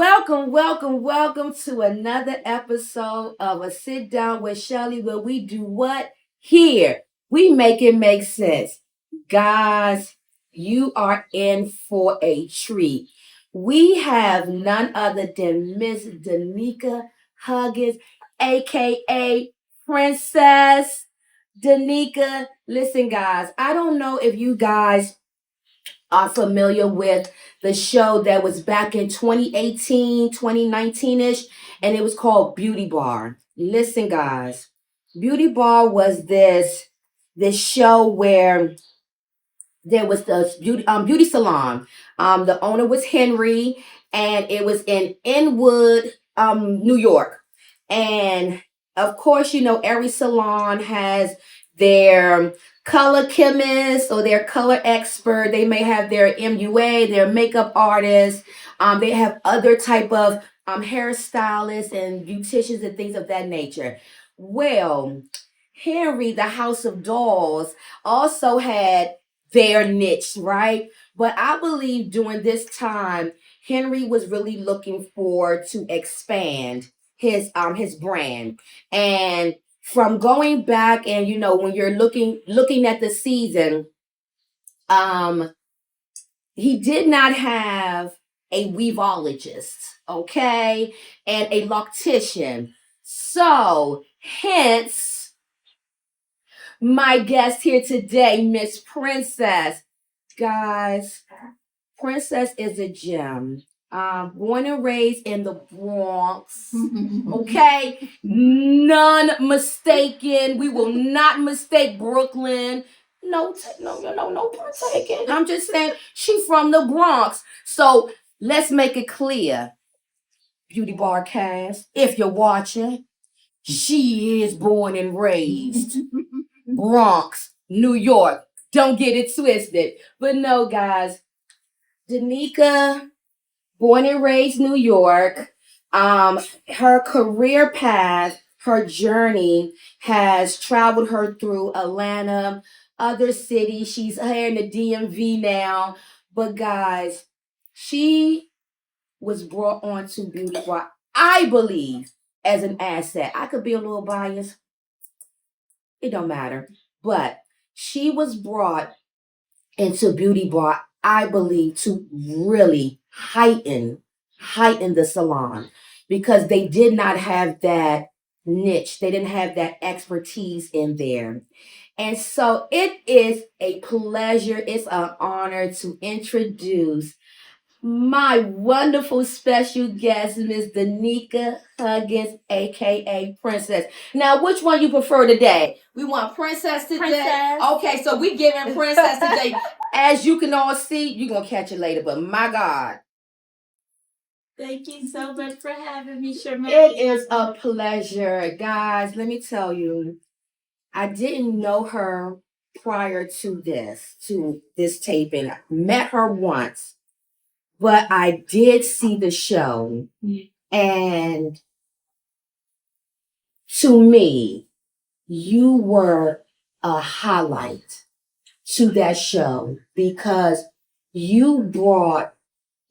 Welcome to another episode of A Sit Down with Shelley, where we do what? Here. We make it make sense. Guys, you are in for a treat. We have none other than Miss Danika Huggins, aka Princess Danika. Listen, guys, I don't know if you guys are familiar with the show that was back in 2018, 2019ish, and it was called Beauty Bar. Listen, guys, Beauty Bar was this show where there was the beauty salon. The owner was Henry, and it was in Inwood, New York. And of course, you know every salon has their color chemist or their color expert. They may have their MUA, their makeup artist. They have other type of hairstylists and beauticians and things of that nature. Well, Henry, the House of Dolls, also had their niche, right? But I believe during this time, Henry was really looking for to expand his brand. And from going back and when you're looking at the season, um he did not have a weavologist, okay, and a loctician. So hence my guest here today, Miss Princess. Guys, Princess is a gem. Born and raised in the Bronx. Okay? None mistaken. We will not mistake Brooklyn. No point taken. I'm just saying she's from the Bronx. So let's make it clear. Beauty Bar cast, if you're watching, she is born and raised Bronx, New York. Don't get it twisted. But no, guys, Danika, born and raised New York. Her career path, her journey has traveled her through Atlanta, other cities. She's here in the DMV now. But guys, she was brought on to Beauty Bar, I believe, as an asset. I could be a little biased. It don't matter. But she was brought into Beauty Bar, I believe, to really heighten the salon, because they did not have that niche. They didn't have that expertise in there. And so it is a pleasure, it's an honor to introduce my wonderful special guest, Miss Danika Huggins, aka Princess. Now, which one you prefer today? We want Princess today. Princess. Okay, so we giving Princess today. As you can all see, you're gonna catch it later, but my God. Thank you so much for having me, Sherman. It is a pleasure. Guys, let me tell you, I didn't know her prior to this taping. I met her once, but I did see the show. And to me, you were a highlight to that show because you brought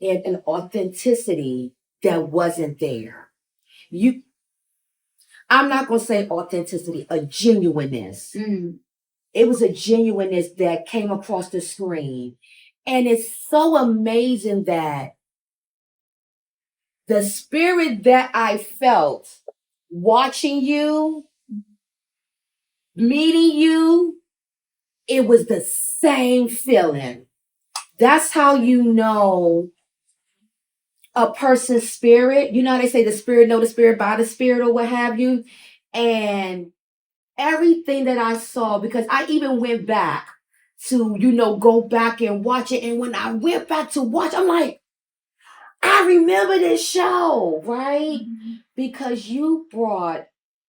in an authenticity that wasn't there. You I'm not gonna say authenticity, a genuineness. It was a genuineness that came across the screen. And it's so amazing that the spirit that I felt watching you, meeting you, it was the same feeling. That's how you know a person's spirit. You know how they say the spirit know the spirit by the spirit or what have you. And everything that I saw, because I even went back to, go back and watch it. And when I went back to watch, I'm like, I remember this show, right? Because you brought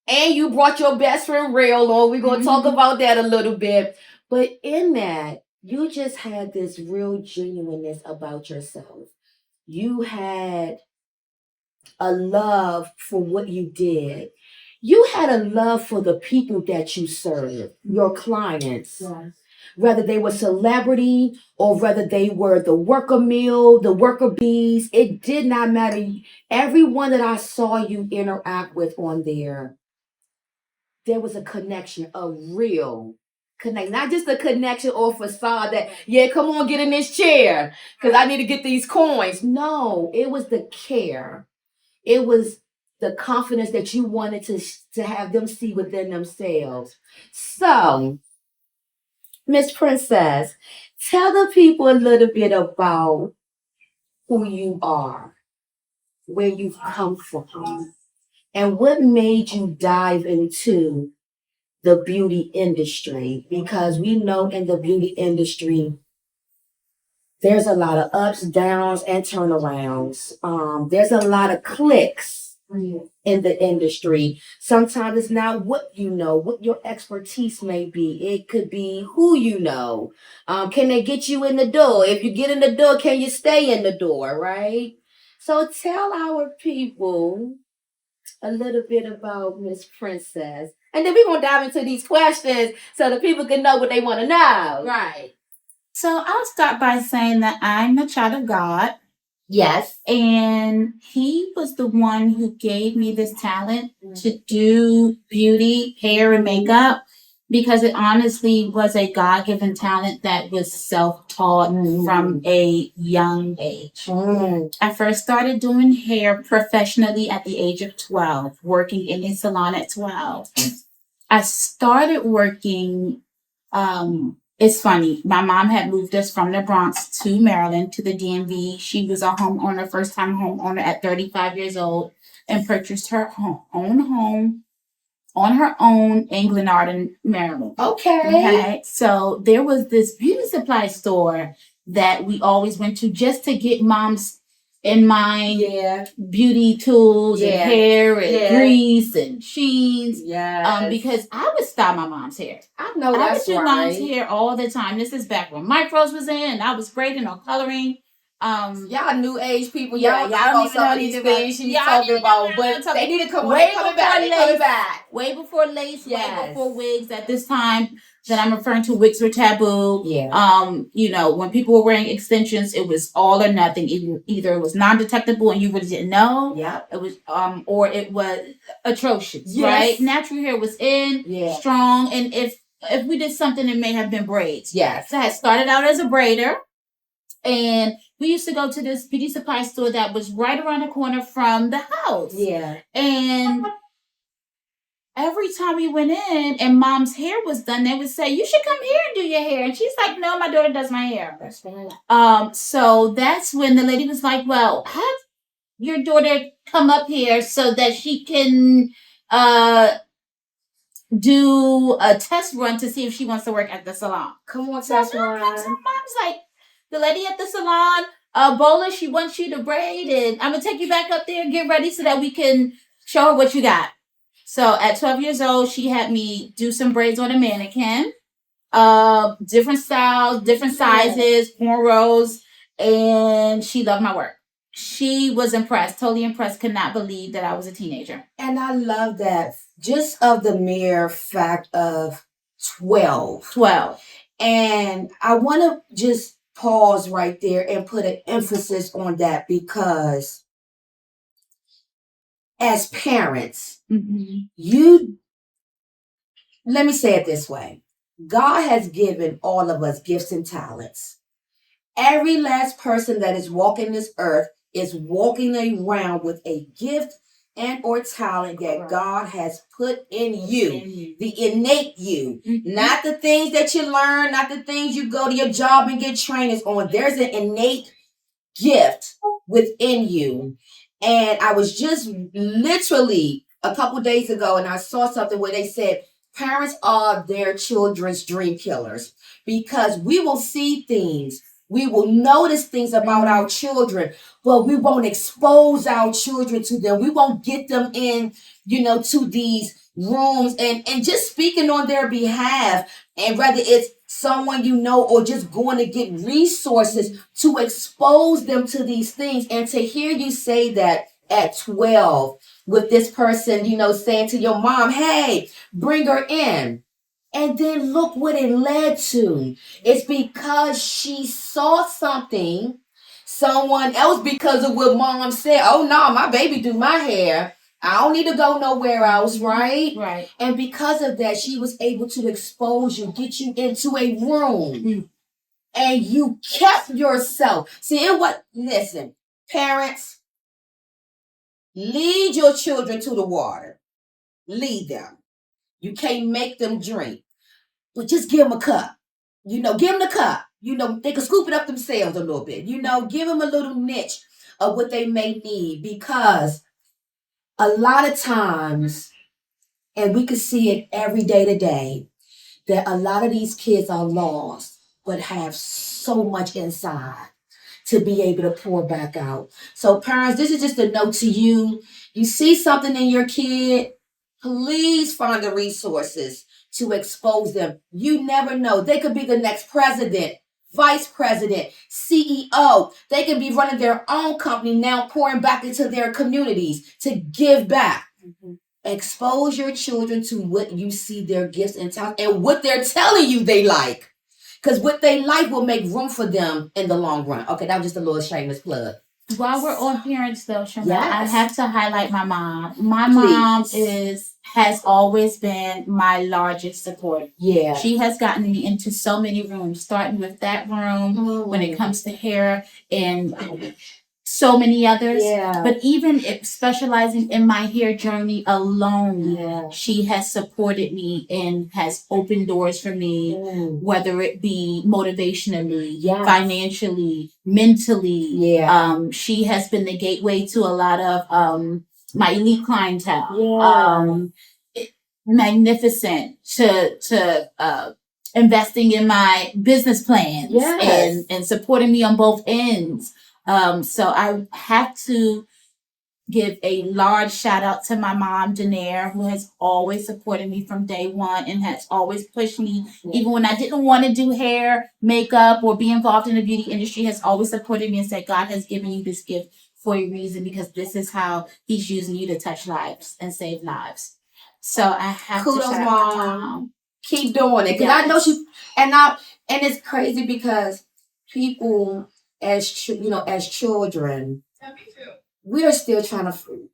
your best friend Rail on. We're going to talk about that a little bit. But in that, you just had this real genuineness about yourself. You had a love for what you did. You had a love for the people that you serve, your clients. Yes. whether they were celebrity or whether they were the worker meal, the worker bees. It did not matter. Everyone that I saw you interact with on there was a connection, a real connect, not just a connection or facade that, yeah, come on, get in this chair because I need to get these coins. No, it was the care. It was the confidence that you wanted to have them see within themselves. So, Miss Princess, tell the people a little bit about who you are, where you've come from, and what made you dive into the beauty industry, because we know in the beauty industry there's a lot of ups, downs, and turnarounds. There's a lot of clicks in the industry. Sometimes it's not what you know, what your expertise may be. It could be who you know. Can they get you in the door? If you get in the door, can you stay in the door, right? So tell our people a little bit about Miss Princess. And then we're going to dive into these questions so the people can know what they want to know. Right. So I'll start by saying that I'm a child of God. Yes. And He was the one who gave me this talent to do beauty, hair, and makeup, because it honestly was a God given talent that was self taught from a young age. I first started doing hair professionally at the age of 12, working in a salon at 12. I started working. It's funny. My mom had moved us from the Bronx to Maryland to the DMV. She was a homeowner, first time homeowner at 35 years old, and purchased her own home on her own in Glenarden, Maryland. Okay. So there was this beauty supply store that we always went to just to get mom's in mind beauty tools and hair and grease and sheens. Because I would style my mom's hair. I know that's I would do right. mom's hair all the time. This is back when micros was in and I was great in coloring. Y'all new age people, y'all know some of these things she's talking about, but they need to come on. They coming back. Way before lace, way before wigs. At this time that I'm referring to, wigs were taboo. When people were wearing extensions, it was all or nothing. Either it was non-detectable and you really didn't know. It was or it was atrocious. Right? Natural hair was in, strong, and if we did something, it may have been braids. So I had started out as a braider. And we used to go to this beauty supply store that was right around the corner from the house. And every time we went in and mom's hair was done, they would say, "You should come here and do your hair." And she's like, "No, my daughter does my hair." So that's when the lady was like, "Well, have your daughter come up here so that she can do a test run to see if she wants to work at the salon." Come on, test run. So mom's like, "The lady at the salon, Bola, she wants you to braid, and I'm gonna take you back up there and get ready so that we can show her what you got." So at 12 years old, she had me do some braids on a mannequin, different styles, different sizes, cornrows, and she loved my work. She was impressed, totally impressed, could not believe that I was a teenager. And I love that, just of the mere fact of 12. And I want to just pause right there and put an emphasis on that, because as parents, let me say it this way. God has given all of us gifts and talents. Every last person that is walking this earth is walking around with a gift and or talent that God has put in you, the innate you, not the things that you learn, not the things you go to your job and get trainers on. There's an innate gift within you. And I was just literally a couple days ago and I saw something where they said parents are their children's dream killers, because we will see things, we will notice things about our children, but we won't expose our children to them. We won't get them in, to these rooms and just speaking on their behalf. And whether it's someone or just going to get resources to expose them to these things. And to hear you say that at 12 with this person, saying to your mom, "Hey, bring her in." And then look what it led to. It's because she saw something, someone else, because of what mom said. Oh no, my baby do my hair. I don't need to go nowhere else, right? Right. And because of that, she was able to expose you, get you into a room. And you kept yourself. See, listen, parents, lead your children to the water. Lead them. You can't make them drink, but just give them a cup. Give them the cup. They can scoop it up themselves a little bit. Give them a little niche of what they may need, because a lot of times, and we can see it every day to day, that a lot of these kids are lost, but have so much inside to be able to pour back out. So parents, this is just a note to you. You see something in your kid, please find the resources to expose them. You never know. They could be the next president, vice president, CEO. They could be running their own company now, pouring back into their communities to give back. Mm-hmm. Expose your children to what you see their gifts and talents and what they're telling you they like. Because what they like will make room for them in the long run. Okay, that was just a little shameless plug. While we're on parents, though, Shana, yes, I have to highlight my mom. My mom has always been my largest support. Yeah. She has gotten me into so many rooms, starting with that room when it comes to hair and so many others. Yeah. But even specializing in my hair journey alone, she has supported me and has opened doors for me, whether it be motivationally, financially, mentally. Yeah. She has been the gateway to a lot of my elite clientele. Magnificent to investing in my business plans and supporting me on both ends. So I have to give a large shout out to my mom, Janaire, who has always supported me from day one and has always pushed me, even when I didn't want to do hair, makeup, or be involved in the beauty industry, has always supported me and said, God has given you this gift for a reason, because this is how he's using you to touch lives and save lives. So I have Kudos, to shout out my mom. Keep doing it. Because I know she, and it's crazy because people as children, we are still trying to,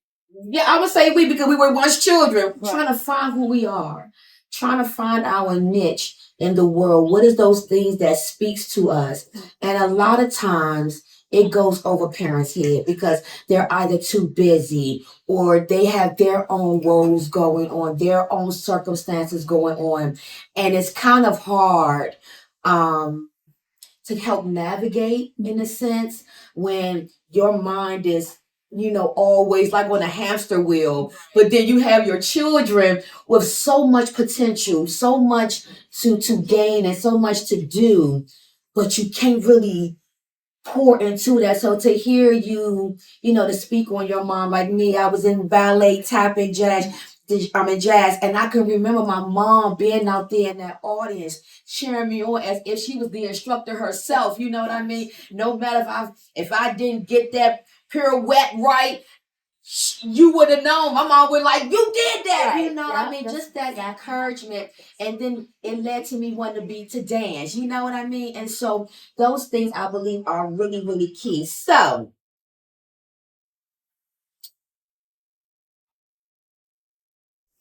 I would say we, because we were once children, trying to find who we are, trying to find our niche in the world. What is those things that speaks to us? And a lot of times it goes over parents' head because they're either too busy or they have their own woes going on, their own circumstances going on. And it's kind of hard to help navigate, in a sense, when your mind is always like on a hamster wheel, but then you have your children with so much potential, so much to gain and so much to do, but you can't really pour into that. So to hear you, to speak on your mom, like me, I was in ballet, tapping, jazz. I'm in jazz, and I can remember my mom being out there in that audience, cheering me on as if she was the instructor herself. You know what I mean? No matter if I didn't get that pirouette right, you would have known. My mom would like, you did that. Right. Just that encouragement. And then it led to me wanting to dance. You know what I mean? And so those things I believe are really, really key. So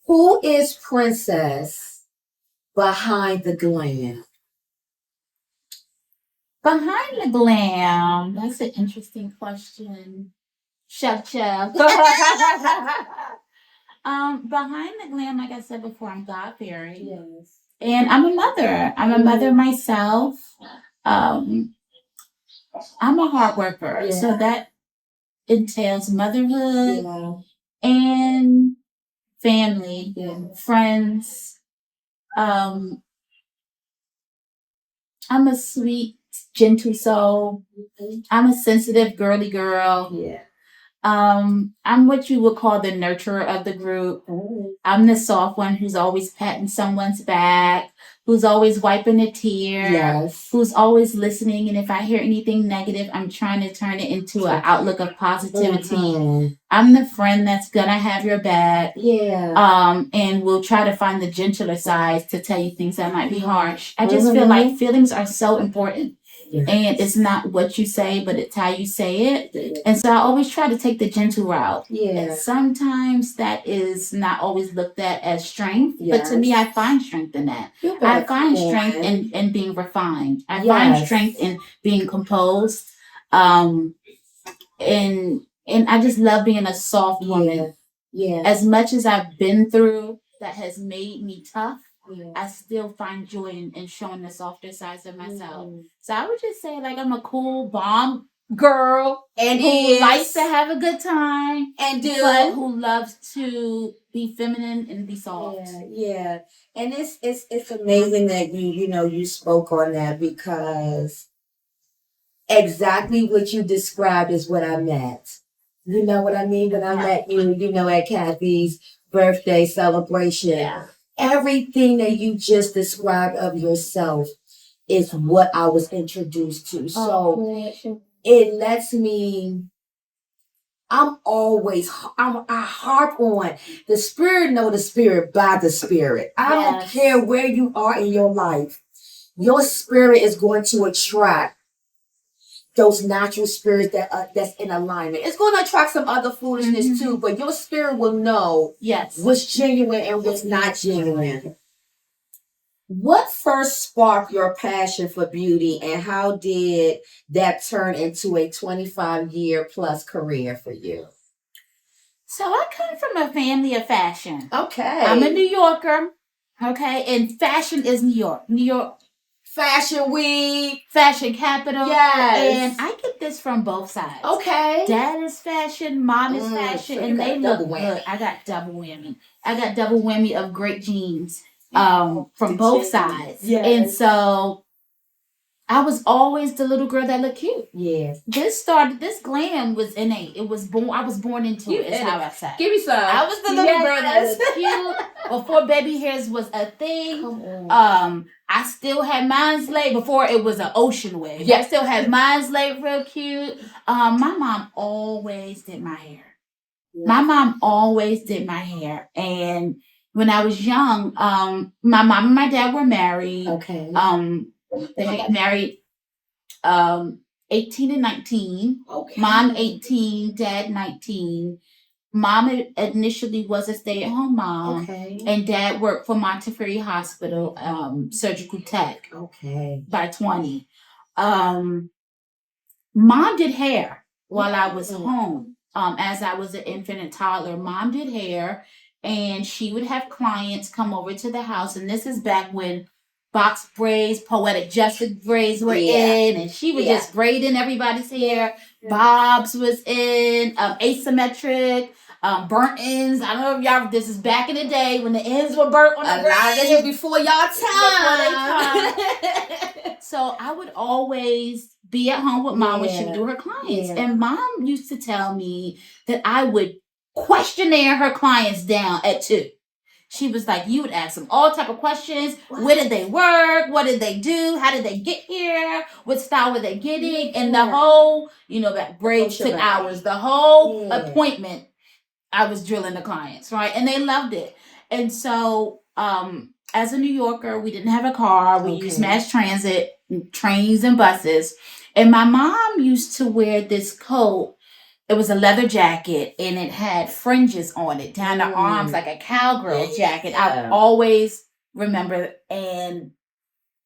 who is Princess behind the glam? Behind the glam? That's an interesting question. Chef. Behind the glam, like I said before, I'm God-fearing. Yes. And I'm a mother. I'm a mother myself. I'm a hard worker. Yeah. So that entails motherhood and family, friends. I'm a sweet, gentle soul. I'm a sensitive, girly girl. Yeah. I'm what you would call the nurturer of the group. I'm the soft one who's always patting someone's back, who's always wiping a tear, who's always listening. And if I hear anything negative, I'm trying to turn it into an outlook of positivity. I'm the friend that's gonna have your back. And we'll try to find the gentler side to tell you things that might be harsh. I just feel like feelings are so important. And it's not what you say, but it's how you say it. And so I always try to take the gentle route. And sometimes that is not always looked at as strength. But to me, I find strength in that. I find strength in being refined. I find strength in being composed. And I just love being a soft woman. As much as I've been through that has made me tough, I still find joy in showing the softer sides of myself. So I would just say, like, I'm a cool, bomb girl and who likes to have a good time but who loves to be feminine and be soft. And it's amazing that you spoke on that, because exactly what you described is what I meant. You know what I mean? When I met you, at Kathy's birthday celebration, everything that you just described of yourself is what I was introduced to. So it lets me, I harp on the spirit, know the spirit by the spirit. I don't care where you are in your life. Your spirit is going to attract those natural spirits that's in alignment. It's going to attract some other foolishness too, but your spirit will know what's genuine and what's not genuine. What first sparked your passion for beauty, and how did that turn into a 25-year plus career for you? So I come from a family of fashion. Okay. I'm a New Yorker. Okay. And fashion is New York. New York. Fashion Week. Fashion capital. Yes. And I get this from both sides. Okay. Dad is fashion, mom is fashion, and they look good. I got double whammy. I got double whammy of great genes from both sides. And so I was always the little girl that looked cute. This glam was innate. It was born. I was born into it. Is how I said. Give me some. I was the little girl that was cute before baby hairs was a thing. Come on. I still had mine's laid before it was an ocean wave. I still had mine's laid real cute. My mom always did my hair. My mom always did my hair, and when I was young, my mom and my dad were married. Okay. They got married 18 and 19. Okay. Mom 18, dad 19. Mom initially was a stay-at-home mom. Okay. And dad worked for Montefiore Hospital, surgical tech. Okay. By 20. Mom did hair while I was home. As I was an infant and toddler, mom did hair, and she would have clients come over to the house. And this is back when box braids, poetic justice braids were in, and she was just braiding everybody's hair. Bobs was in, asymmetric, burnt ends. I don't know if y'all, this is back in the day when the ends were burnt on the braids. This is before y'all time. So I would always be at home with mom when she would do her clients. And mom used to tell me that I would questionnaire her clients down at 2. She was like, you would ask them all type of questions. What? Where did they work? What did they do? How did they get here? What style were they getting? And the whole, that braids took hours. The whole appointment, I was drilling the clients, right? And they loved it. And so, as a New Yorker, we didn't have a car. We used mass transit, trains and buses. And my mom used to wear this coat. It was a leather jacket, and it had fringes on it down the arms, like a cowgirl jacket. I always remember, and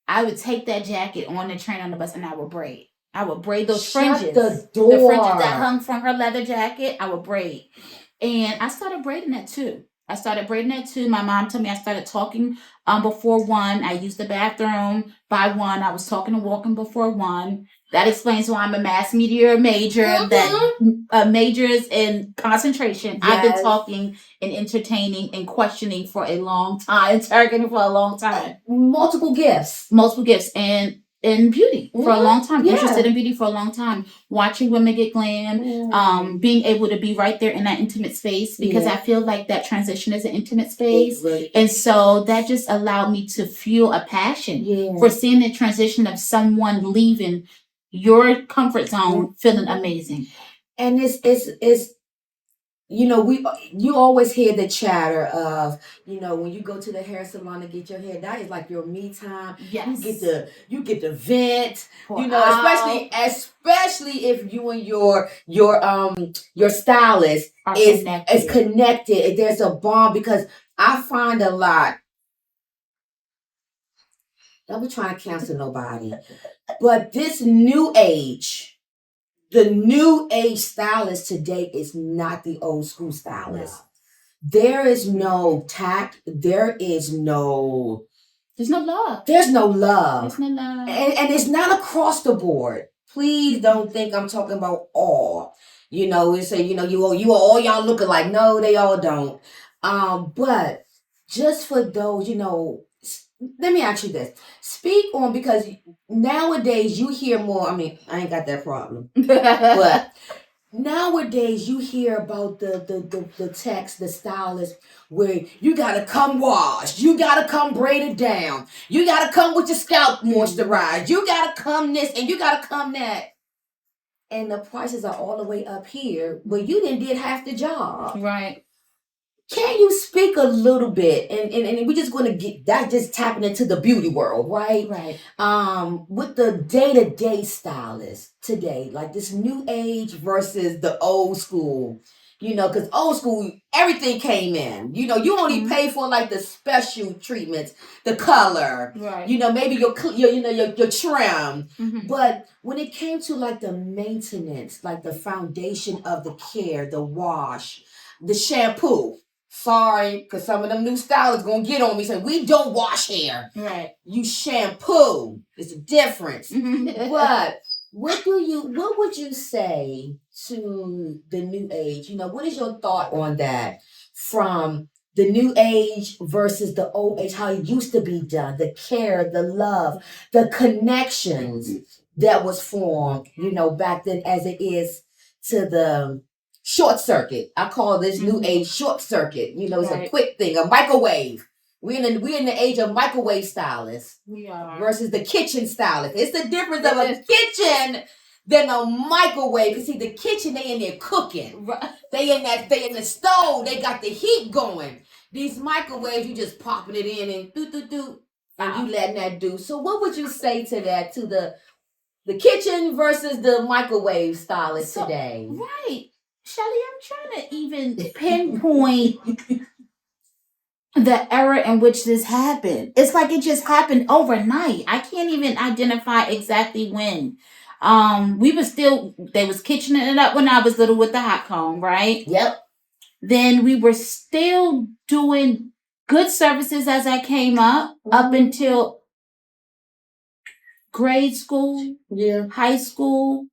I would take that jacket on the train, on the bus, and I would braid. I would braid those fringes. The fringes that hung from her leather jacket, I would braid. And I started braiding that too. My mom told me I started talking before 1. I used the bathroom by 1. I was talking and walking before 1. That explains why I'm a mass media major that majors in concentration. I've been talking and entertaining and questioning for a long time, targeting for a long time. Multiple gifts. And in beauty for a long time, interested in beauty for a long time, watching women get glam, being able to be right there in that intimate space, because I feel like that transition is an intimate space. And so that just allowed me to feel a passion for seeing the transition of someone leaving your comfort zone feeling amazing. And it's you always hear the chatter of, when you go to the hair salon to get your hair, that is like your me time. Yes. You get to vent, especially if you and your stylist is connected. There's a bond, because I find a lot. Don't be trying to cancel nobody, but this new age. The new age stylist today is not the old school stylist. No. There is no tact. There's no love. There's no love. And it's not across the board. Please don't think I'm talking about all. We say, you all y'all looking like, no, they all don't. But just for those, let me ask you this. Speak on, because nowadays you hear more. I mean, I ain't got that problem. But nowadays you hear about the text, the stylist, where you gotta come washed, you gotta come braided down, you gotta come with your scalp moisturized, you gotta come this and you gotta come that. And the prices are all the way up here, but you did half the job. Right. Can you speak a little bit, and we're just going to get that, just tapping into the beauty world, right? Right. With the day-to-day stylist today, like this new age versus the old school, because old school, everything came in. You only pay for like the special treatments, the color, right? Maybe your trim, but when it came to like the maintenance, like the foundation of the care, the wash, the shampoo. Sorry, because some of them new stylists gonna get on me, say we don't wash hair. Right. You shampoo. It's a difference. But what would you say to the new age? What is your thought on that? From the new age versus the old age, how it used to be done, the care, the love, the connections that was formed, back then, as it is to the short circuit. I call this new age short circuit. It's a quick thing, a microwave. We're in the age of microwave stylists. We are. Versus the kitchen stylist. It's the difference of a kitchen than a microwave. You see, the kitchen, they in there cooking. They in the stove. They got the heat going. These microwaves, you just popping it in and do, and you letting that do. So what would you say to that, to the kitchen versus the microwave stylist today? Right. Shelley, I'm trying to even pinpoint the era in which this happened. It's like it just happened overnight. I can't even identify exactly when. They was kitchening it up when I was little with the hot comb, right? Yep. Then we were still doing good services as I came up until grade school, high school.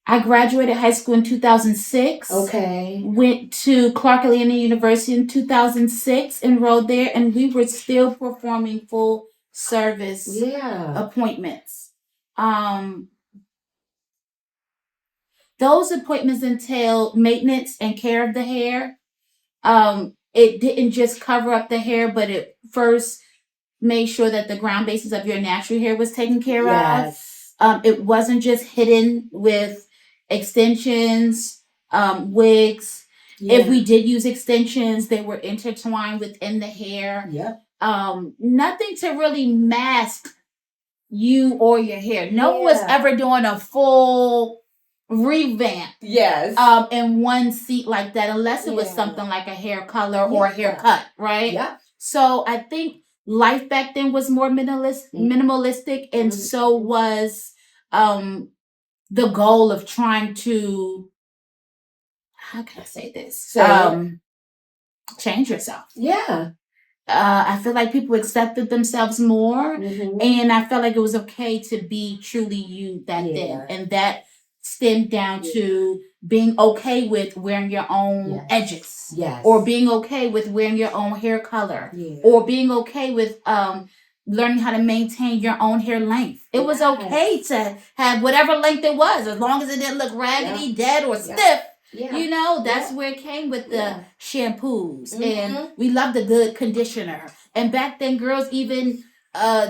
I graduated high school in 2006. Okay. Went to Clark Atlanta University in 2006, enrolled there, and we were still performing full service appointments. Those appointments entail maintenance and care of the hair. It didn't just cover up the hair, but it first made sure that the ground basis of your natural hair was taken care of. It wasn't just hidden with extensions, wigs. If we did use extensions, they were intertwined within the hair. Nothing to really mask you or your hair. No one was ever doing a full revamp in one seat like that, unless it was something like a hair color or a haircut, right? So I think life back then was more minimalistic, and so was the goal of trying to, how can I say this? Change yourself. I feel like people accepted themselves more, and I felt like it was okay to be truly you that day, and that stemmed down to being okay with wearing your own edges, or being okay with wearing your own hair color, or being okay with learning how to maintain your own hair length. It was okay to have whatever length it was, as long as it didn't look raggedy, dead, or stiff. Yeah. You know, that's where it came with the shampoos. And we loved a good conditioner. And back then, girls even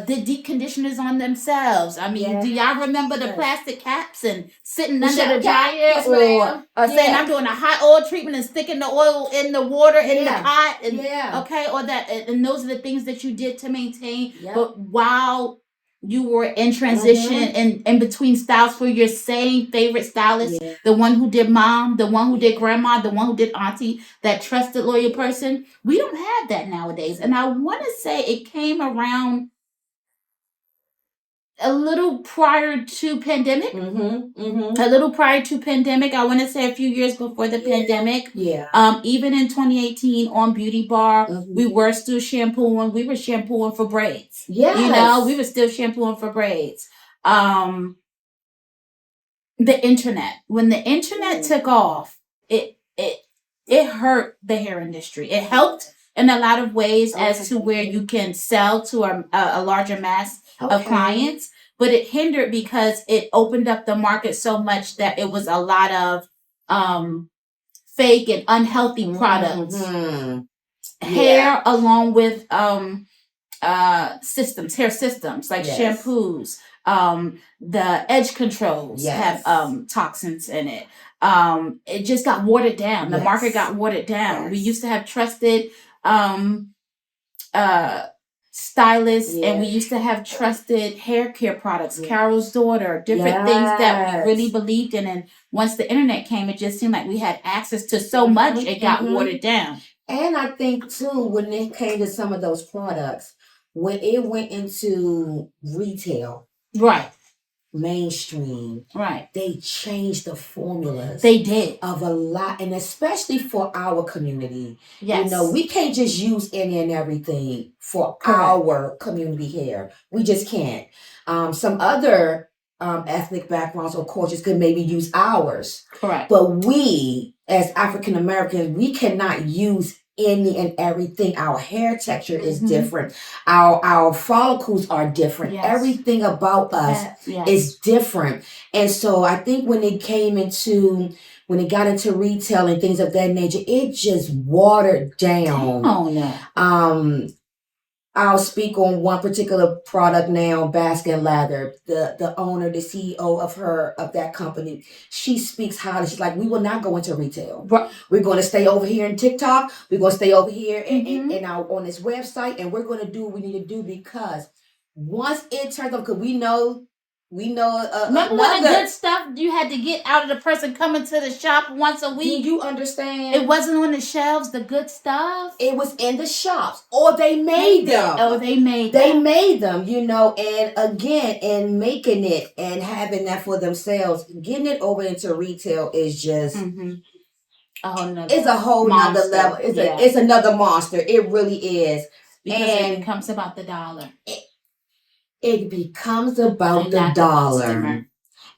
did deep conditioners on themselves. I mean, do y'all remember the plastic caps and sitting under the dryer, or saying I'm doing a hot oil treatment and sticking the oil in the water in the pot, and okay, or that, and those are the things that you did to maintain. But while you were in transition and in between styles for your same favorite stylist, the one who did mom, the one who did grandma, the one who did auntie, that trusted loyal person, we don't have that nowadays. And I want to say it came around a little prior to pandemic. A little prior to pandemic. I want to say a few years before the pandemic. Even in 2018 on Beauty Bar, we were still shampooing. We were shampooing for braids. You know, we were still shampooing for braids. The internet. When the internet took off, it hurt the hair industry. It helped in a lot of ways as to where you can sell to a larger mass of clients, but it hindered because it opened up the market so much that it was a lot of fake and unhealthy products. Hair along with systems, hair systems like shampoos, the edge controls have toxins in it. It just got watered down. The market got watered down. We used to have trusted stylists, and we used to have trusted hair care products, Carol's Daughter, different things that we really believed in. And once the internet came, it just seemed like we had access to so much, it got watered down. And I think too, when it came to some of those products, when it went into retail, mainstream, they changed the formulas. They did of a lot, and especially for our community. You know, we can't just use any and everything for our community hair. We just can't. Some other ethnic backgrounds or cultures could maybe use ours. But we, as African Americans, we cannot use any and everything. Our hair texture is different. Our follicles are different. Everything about us is different. And so I think when it got into retail and things of that nature, it just watered down. I'll speak on one particular product now, Baskin Lather. The owner, the CEO of that company, she speaks highly. She's like, we will not go into retail. We're going to stay over here in TikTok. We're going to stay over here on this website, and we're going to do what we need to do, because once it turns up, because we know. Remember when the good stuff you had to get out of the person coming to the shop once a week? Do you understand? It wasn't on the shelves, the good stuff. It was in the shops, or they made them. They made them, you know. And again, in making it and having that for themselves, getting it over into retail is just it's a whole nother level. It's another monster. It really is. Because it becomes about the dollar. It becomes about the dollar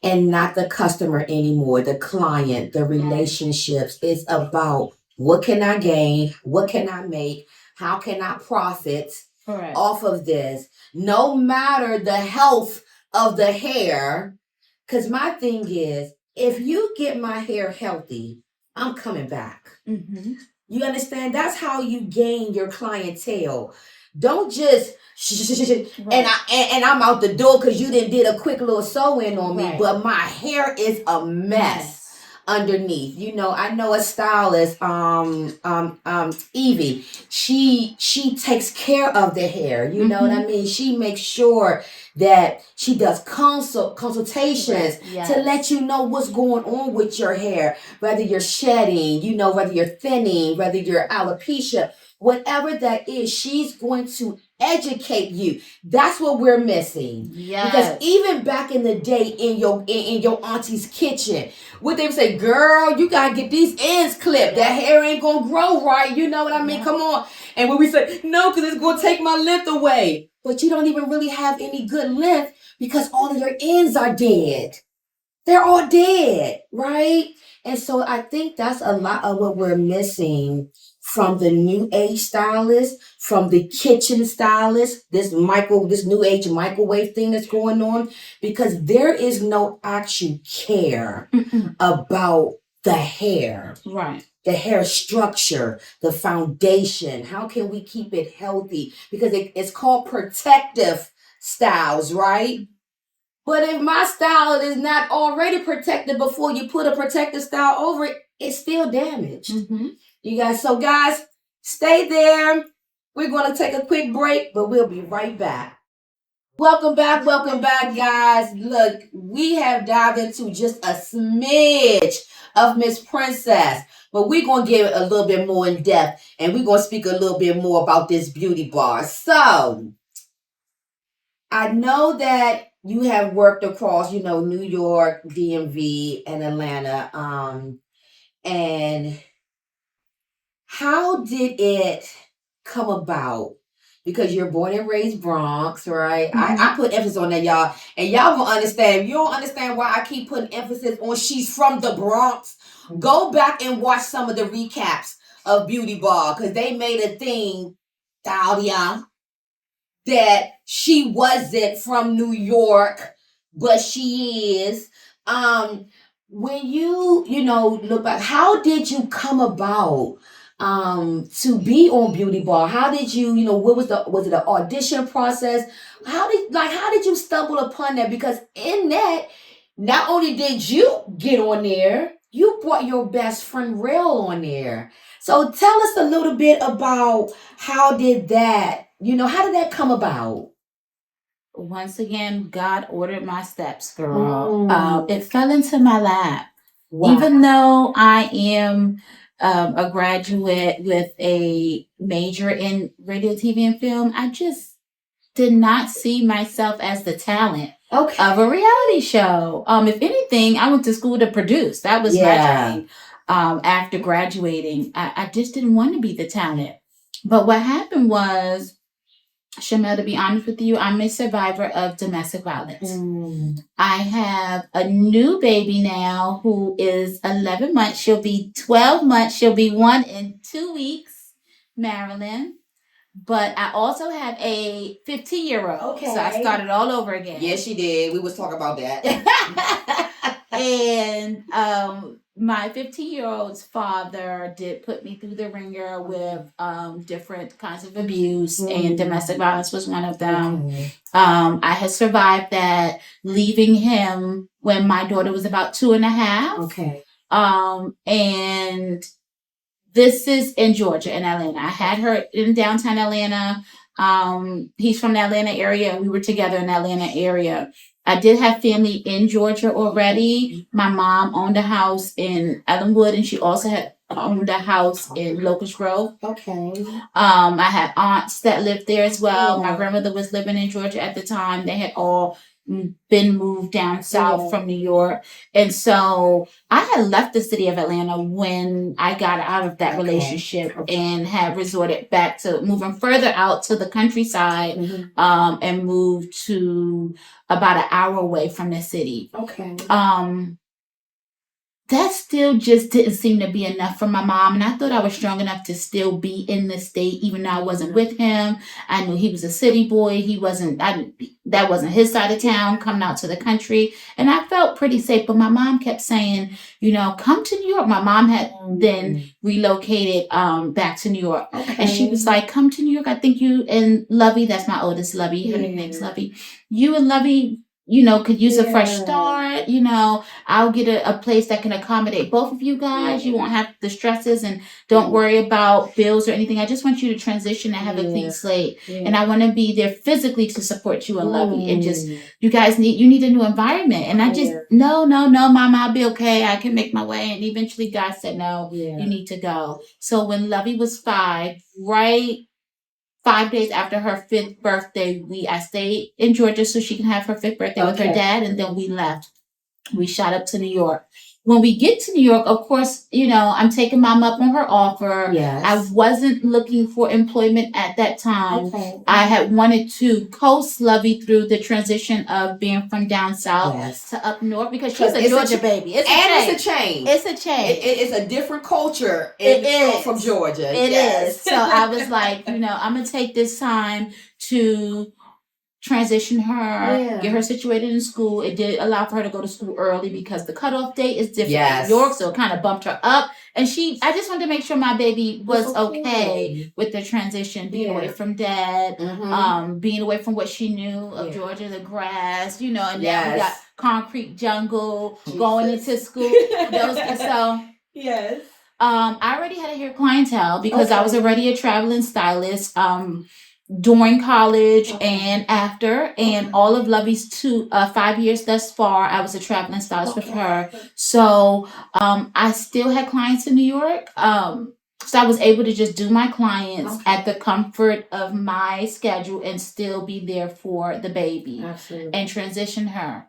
and not the customer anymore, the client, the relationships. It's about, what can I gain? What can I make? How can I profit off of this? No matter the health of the hair. Because my thing is, if you get my hair healthy, I'm coming back. You understand? That's how you gain your clientele. Don't just and I'm out the door because you did a quick little sew-in on me, but my hair is a mess underneath. You know, I know a stylist, Evie. She takes care of the hair. You know what I mean? She makes sure that she does consultations to let you know what's going on with your hair, whether you're shedding, you know, whether you're thinning, whether you're alopecia. Whatever that is, she's going to educate you. That's what we're missing. Because even back in the day, in your auntie's kitchen, what they would say, girl, you gotta get these ends clipped. That hair ain't gonna grow right. You know what I mean? Come on. And when we say, no, because it's gonna take my length away. But you don't even really have any good length because all of your ends are dead. They're all dead, right? And so I think that's a lot of what we're missing from the new age stylist, from the kitchen stylist, this new age microwave thing that's going on, because there is no actual care about the hair. Right. The hair structure, the foundation. How can we keep it healthy? Because it's called protective styles, right? But if my style is not already protected before you put a protective style over it, it's still damaged. You guys, so guys, stay there. We're going to take a quick break, but we'll be right back. Welcome back, guys. Look, we have dived into just a smidge of Miss Princess, but we're going to get a little bit more in depth, and we're going to speak a little bit more about this beauty bar. So, I know that you have worked across, New York, DMV, and Atlanta. And how did it come about? Because you're born and raised Bronx, right? I put emphasis on that, y'all. And y'all gonna understand. If you don't understand why I keep putting emphasis on she's from the Bronx, go back and watch some of the recaps of Beauty Bar. Because they made a thing, Dahlia, that she wasn't from New York, but she is. When you look back, how did you come about to be on Beauty Bar? How did you, what was it an audition process? How did you stumble upon that? Because in that, not only did you get on there, you brought your best friend Rail on there. So tell us a little bit about how did that come about? Once again, God ordered my steps, girl. It fell into my lap. Wow. Even though I am a graduate with a major in radio, TV, and film, I just did not see myself as the talent of a reality show. If anything, I went to school to produce. That was my dream. After graduating, I just didn't want to be the talent. But what happened was, Shamel, to be honest with you, I'm a survivor of domestic violence. I have a new baby now who is 11 months. She'll be 12 months. She'll be 1 in 2 weeks, Marilyn. But I also have a 15-year-old. Okay. So I started all over again. Yes, she did. We was talking about that. And my 15-year-old's father did put me through the ringer with different kinds of abuse, and domestic violence was one of them. I had survived that, leaving him when my daughter was about 2.5. Okay. And this is in Georgia, in Atlanta. I had her in downtown Atlanta. He's from the Atlanta area. We were together in the Atlanta area. I did have family in Georgia already. My mom owned a house in Ellenwood, and she also had owned a house in Locust Grove. Okay. I had aunts that lived there as well. My grandmother was living in Georgia at the time. They had all been moved down south from New York. And so I had left the city of Atlanta when I got out of that relationship and had resorted back to moving further out to the countryside, and moved to about an hour away from the city. Okay. That still just didn't seem to be enough for my mom. And I thought I was strong enough to still be in the state, even though I wasn't with him. I knew he was a city boy. That wasn't his side of town, coming out to the country. And I felt pretty safe. But my mom kept saying, come to New York. My mom had then relocated back to New York. Okay. And she was like, come to New York. I think you and Lovey, that's my oldest, Lovey. Her nickname's Lovey. You and Lovey, could use a fresh start. I'll get a place that can accommodate both of you guys. You won't have the stresses, and don't worry about bills or anything. I just want you to transition and have a clean slate. And I want to be there physically to support you and love you. And just, you guys need a new environment. And I just, no, mama, I'll be okay. I can make my way. And eventually God said, no, you need to go. So when Lovey was 5, right 5 days after her 5th birthday, I stayed in Georgia so she can have her 5th birthday with her dad, and then we left. We shot up to New York. when we get to New York, of course, I'm taking mom up on her offer. Yes. I wasn't looking for employment at that time. Okay. I had wanted to coast Lovey through the transition of being from down south to up north because she's a Georgia baby. It's a change. It's a change. It's a different culture from Georgia. It is. So I was like, I'm going to take this time to transition her, get her situated in school. It did allow for her to go to school early because the cutoff date is different in New York, so it kind of bumped her up. And I just wanted to make sure my baby was okay with the transition, being away from dad, being away from what she knew of Georgia, the grass, and now we got concrete jungle, going into school. Yes. I already had a hair clientele because I was already a traveling stylist. During college and after, and all of Lovey's 5 years thus far, I was a traveling stylist with her. So I still had clients in New York. So I was able to just do my clients at the comfort of my schedule and still be there for the baby. Absolutely. And transition her.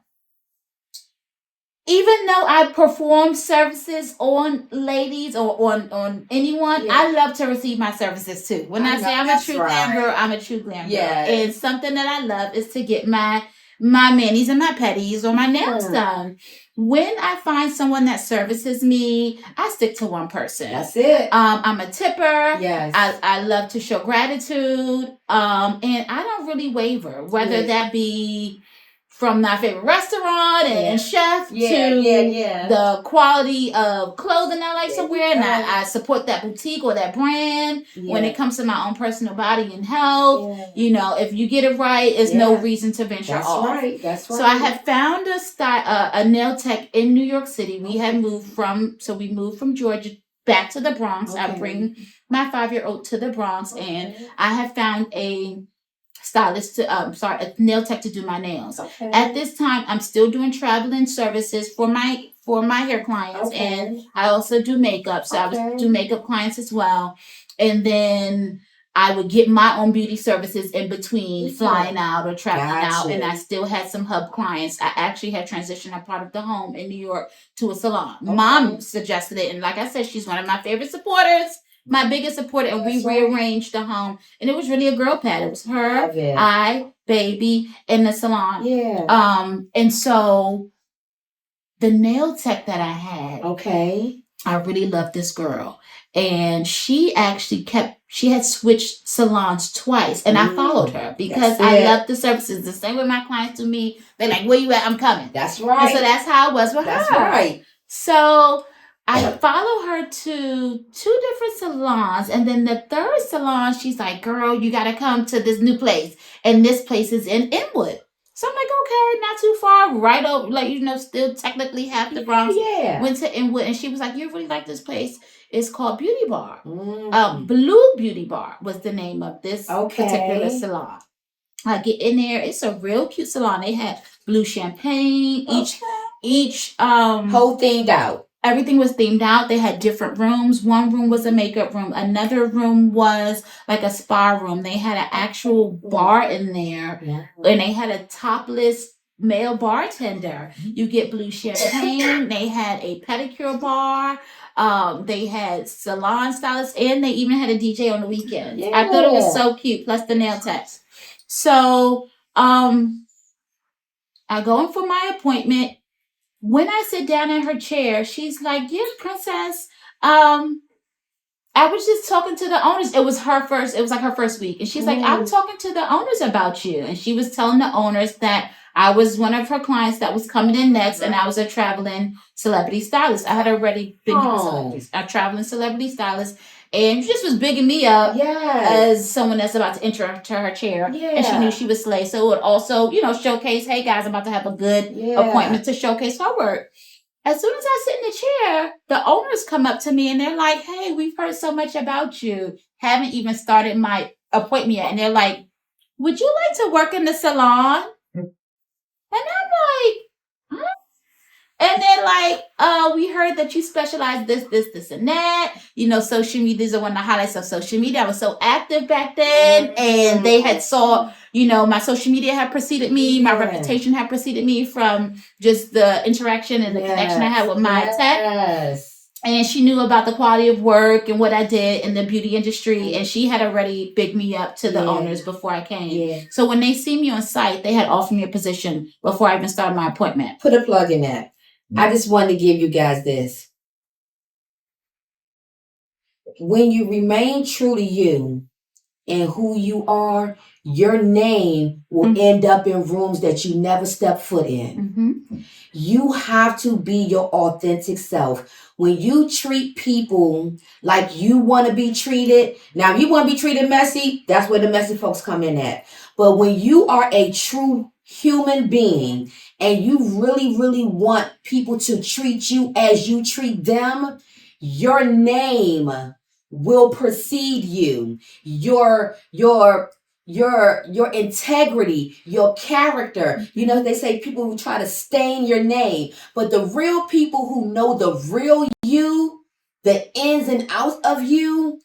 Even though I perform services on ladies or on anyone, I love to receive my services too. When I say I'm a true glam girl, I'm a true glam girl. And something that I love is to get my manis and my petties or my nails done. When I find someone that services me, I stick to one person. That's it. I'm a tipper. Yes. I love to show gratitude. And I don't really waver, whether that be from my favorite restaurant and chef to the quality of clothing I like to wear. And I support that boutique or that brand. When it comes to my own personal body and health, if you get it right, there's no reason to venture off. That's right. So I have found a nail tech in New York City. We had moved from Georgia back to the Bronx. I bring my 5-year-old to the Bronx, and I have found a stylist a nail tech to do my nails. At this time, I'm still doing traveling services for my hair clients, and I also do makeup. So I would do makeup clients as well, and then I would get my own beauty services in between flying out or traveling out, and I still had some hub clients. I actually had transitioned a part of the home in New York to a salon. Mom suggested it, and like I said, she's one of my favorite supporters. My biggest supporter, and we rearranged the home, and it was really a girl pad. It was her, I, baby, and the salon. And so the nail tech that I had, I really loved this girl, and she actually had switched salons twice, and I followed her because I love the services. The same way my clients do me. They're like, "Where you at? I'm coming." That's right. And so that's how I was with her. That's right. So I follow her to 2 different salons, and then the third salon, she's like, "Girl, you got to come to this new place, and this place is in Inwood." So I'm like, "Okay, not too far, right over, still technically half the Bronx." Went to Inwood, and she was like, "You really like this place? It's called Beauty Bar. Blue Beauty Bar was the name of this particular salon." I get in there. It's a real cute salon. They had blue champagne. Each whole themed out. Everything was themed out. They had different rooms. One room was a makeup room. Another room was like a spa room. They had an actual bar in there, and they had a topless male bartender. You get blue champagne. They had a pedicure bar. They had salon stylists, and they even had a DJ on the weekends. I thought it was so cute. Plus the nail techs. So I go in for my appointment. When I sit down in her chair, she's like, "Yeah, princess. I was just talking to the owners." It was her first week. And she's like, "I'm talking to the owners about you." And she was telling the owners that I was one of her clients that was coming in next, and I was a traveling celebrity stylist. I had already been a traveling celebrity stylist. And she just was bigging me up as someone that's about to enter to her chair. And she knew she was slay. So it would also, showcase, "Hey guys, I'm about to have a good appointment to showcase her work." As soon as I sit in the chair, the owners come up to me and they're like, "Hey, we've heard so much about you." Haven't even started my appointment yet. And they're like, "Would you like to work in the salon?" And I'm like, "Huh?" And they're like, "We heard that you specialize this, and that. Social media is one of the highlights of social media. I was so active back then, and they had saw my social media had preceded me, my reputation had preceded me from just the interaction and the connection I had with my tech. And she knew about the quality of work and what I did in the beauty industry. And she had already bigged me up to the owners before I came. Yeah. So when they see me on site, they had offered me a position before I even started my appointment. Put a plug in that. I just wanted to give you guys this. When you remain true to you and who you are, your name will end up in rooms that you never step foot in. You have to be your authentic self. When you treat people like you want to be treated, now if you want to be treated messy, that's where the messy folks come in at. But when you are a true human being and you really, really want people to treat you as you treat them, your name will precede you. Your integrity, your character. They say people who try to stain your name, but the real people who know the real you, the ins and outs of you,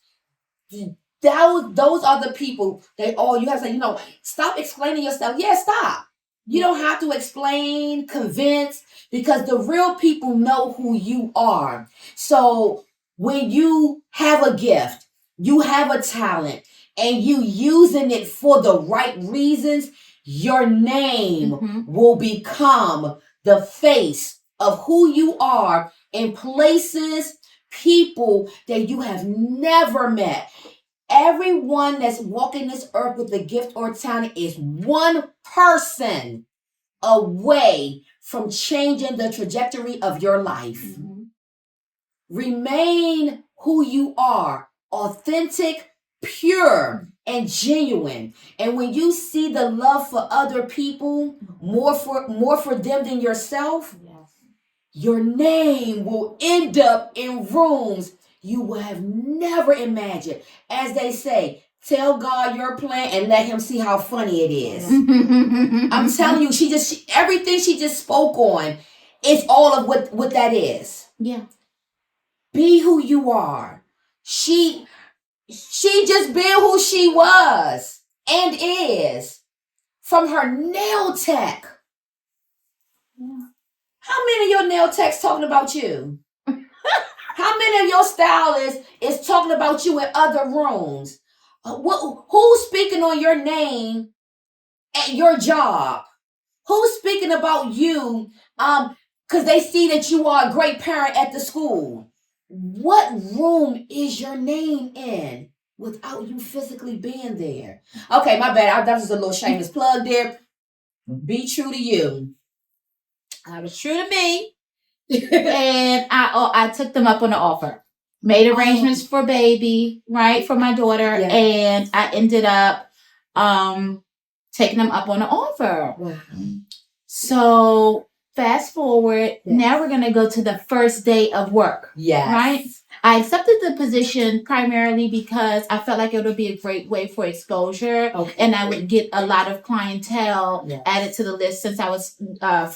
those are the people you have to say, stop explaining yourself. Yeah, stop. You don't have to explain, convince, because the real people know who you are. So when you have a gift, you have a talent, and you using it for the right reasons, your name will become the face of who you are in places, people that you have never met. Everyone that's walking this earth with a gift or talent is one person away from changing the trajectory of your life. Remain who you are, authentic, pure, and genuine. And when you see the love for other people, more for them than yourself, your name will end up in rooms you will have never imagined. As they say, tell God your plan and let him see how funny it is. I'm telling you, everything she just spoke on is all of what that is. Yeah. Be who you are. She just been who she was and is. From her nail tech. Yeah. How many of your nail techs talking about you? How many of your stylists is talking about you in other rooms? Who's speaking on your name at your job? Who's speaking about you because they see that you are a great parent at the school? What room is your name in without you physically being there? Okay, my bad. That was a little shameless plug there. Be true to you. I was true to me. And I took them up on the offer. Made arrangements for baby, right, for my daughter. Yeah. And I ended up taking them up on the offer. Wow. So fast forward, now we're going to go to the first day of work. Yes. Right? I accepted the position primarily because I felt like it would be a great way for exposure. Okay. And I would get a lot of clientele added to the list since I was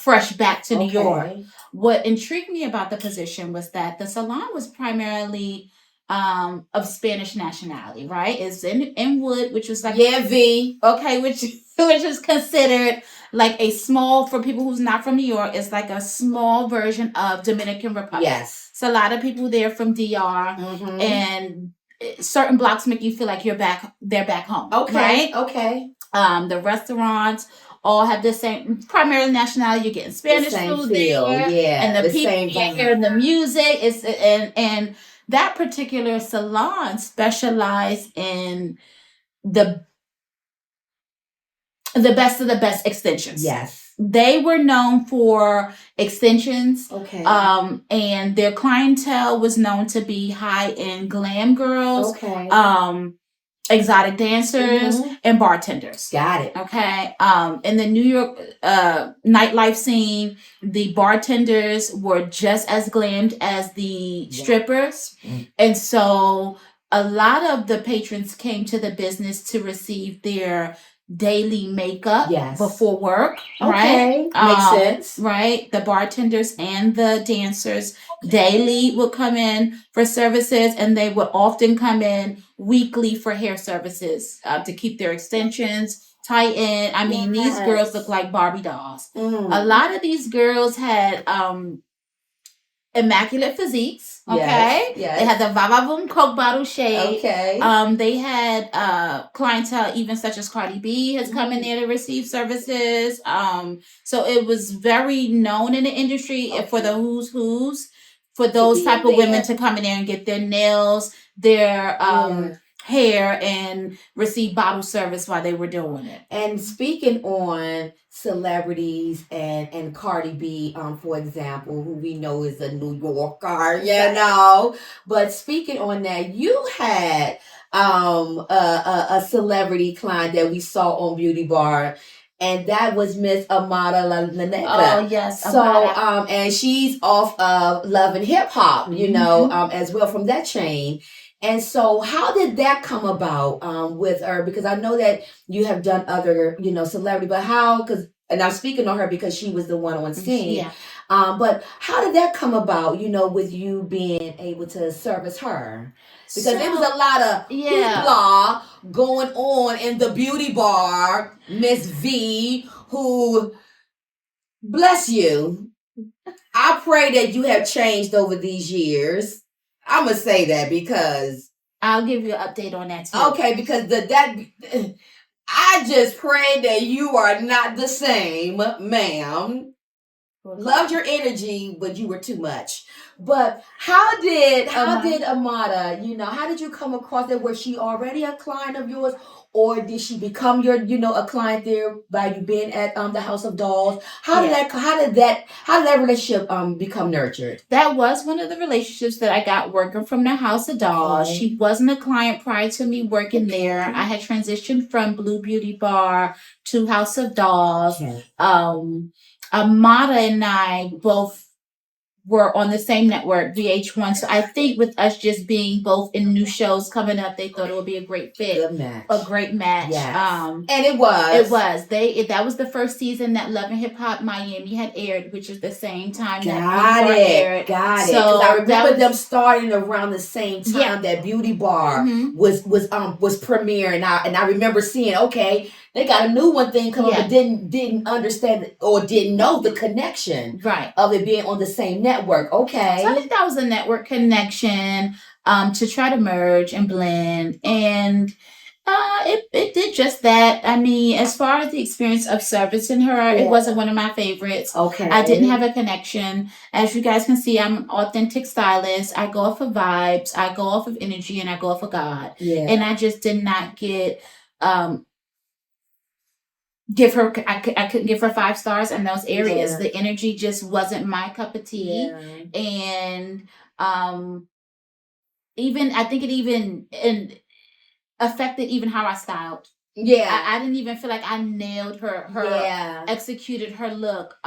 fresh back to New York. What intrigued me about the position was that the salon was primarily of Spanish nationality, right? It's in Wood, which was like V. Okay, which is considered like a small, for people who's not from New York, it's like a small version of Dominican Republic. Yes. So a lot of people there from DR, and certain blocks make you feel like they're back home. Okay. Right? Okay. The restaurants all have the same primarily nationality. You're getting Spanish food there. Yeah. And the people hearing the music is and that particular salon specialized in the best of the best extensions. Yes. They were known for extensions. Okay. And their clientele was known to be high-end glam girls. Okay. Exotic dancers and bartenders. Got it. Okay. In the New York nightlife scene, the bartenders were just as glammed as the strippers. And so a lot of the patrons came to the business to receive their daily makeup before work. Okay. Right? Makes sense. Right. The bartenders and the dancers daily would come in for services, and they would often come in weekly for hair services to keep their extensions, Tighten. I mean, these girls look like Barbie dolls. A lot of these girls had immaculate physiques. Okay. Yes. They had the Va Va Voom Coke bottle shade. Okay. They had clientele even such as Cardi B has come in there to receive services. So it was very known in the industry for the who's for those type of women to come in there and get their nails, their hair, and receive bottle service while they were doing it. And speaking on celebrities and Cardi B, for example, who we know is a New Yorker, you know. But speaking on that, you had a celebrity client that we saw on Beauty Bar. And that was Miss Amada Laneka. Oh yes. So and she's off of Love and Hip Hop, you know, as well from that chain. And so how did that come about with her? Because I know that you have done other, you know, celebrity, but how, and I'm speaking on her because she was the one on scene. Yeah. But how did that come about, you know, with you being able to service her? Because there was a lot of hoopla going on in the beauty bar, Miss V, who, bless you, I pray that you have changed over these years. I'm gonna say that because I'll give you an update on that too. Okay, because I just pray that you are not the same, ma'am. Loved your energy, but you were too much. But how did Amada, you know, how did you come across that? Was she already a client of yours, or did she become your, you know, a client there by you being at the House of Dolls? How did that relationship become nurtured? That was one of the relationships that I got working from the House of Dolls. She wasn't a client prior to me working there. I had transitioned from Blue Beauty Bar to House of Dolls. Amada and I both were on the same network, VH1. So I think with us just being both in new shows coming up, they thought it would be a great fit. Good match. A great match. Yes. And it was. It was. That was the first season that Love and Hip Hop Miami had aired, which is the same time that Beauty Bar aired. Got it. So I remember them starting around the same time that Beauty Bar was premiering, and I remember seeing, okay, they got a new one thing coming, but didn't understand or didn't know the connection of it being on the same network. Okay. So I think that was a network connection to try to merge and blend, and it did just that. I mean, as far as the experience of servicing her, it wasn't one of my favorites. Okay. I didn't have a connection. As you guys can see, I'm an authentic stylist. I go off of vibes, I go off of energy, and I go off of God. Yeah. And I just did not get give her, I couldn't give her 5 stars in those areas. The energy just wasn't my cup of tea. And even I think it even affected even how I styled. I didn't even feel like I nailed her executed her look.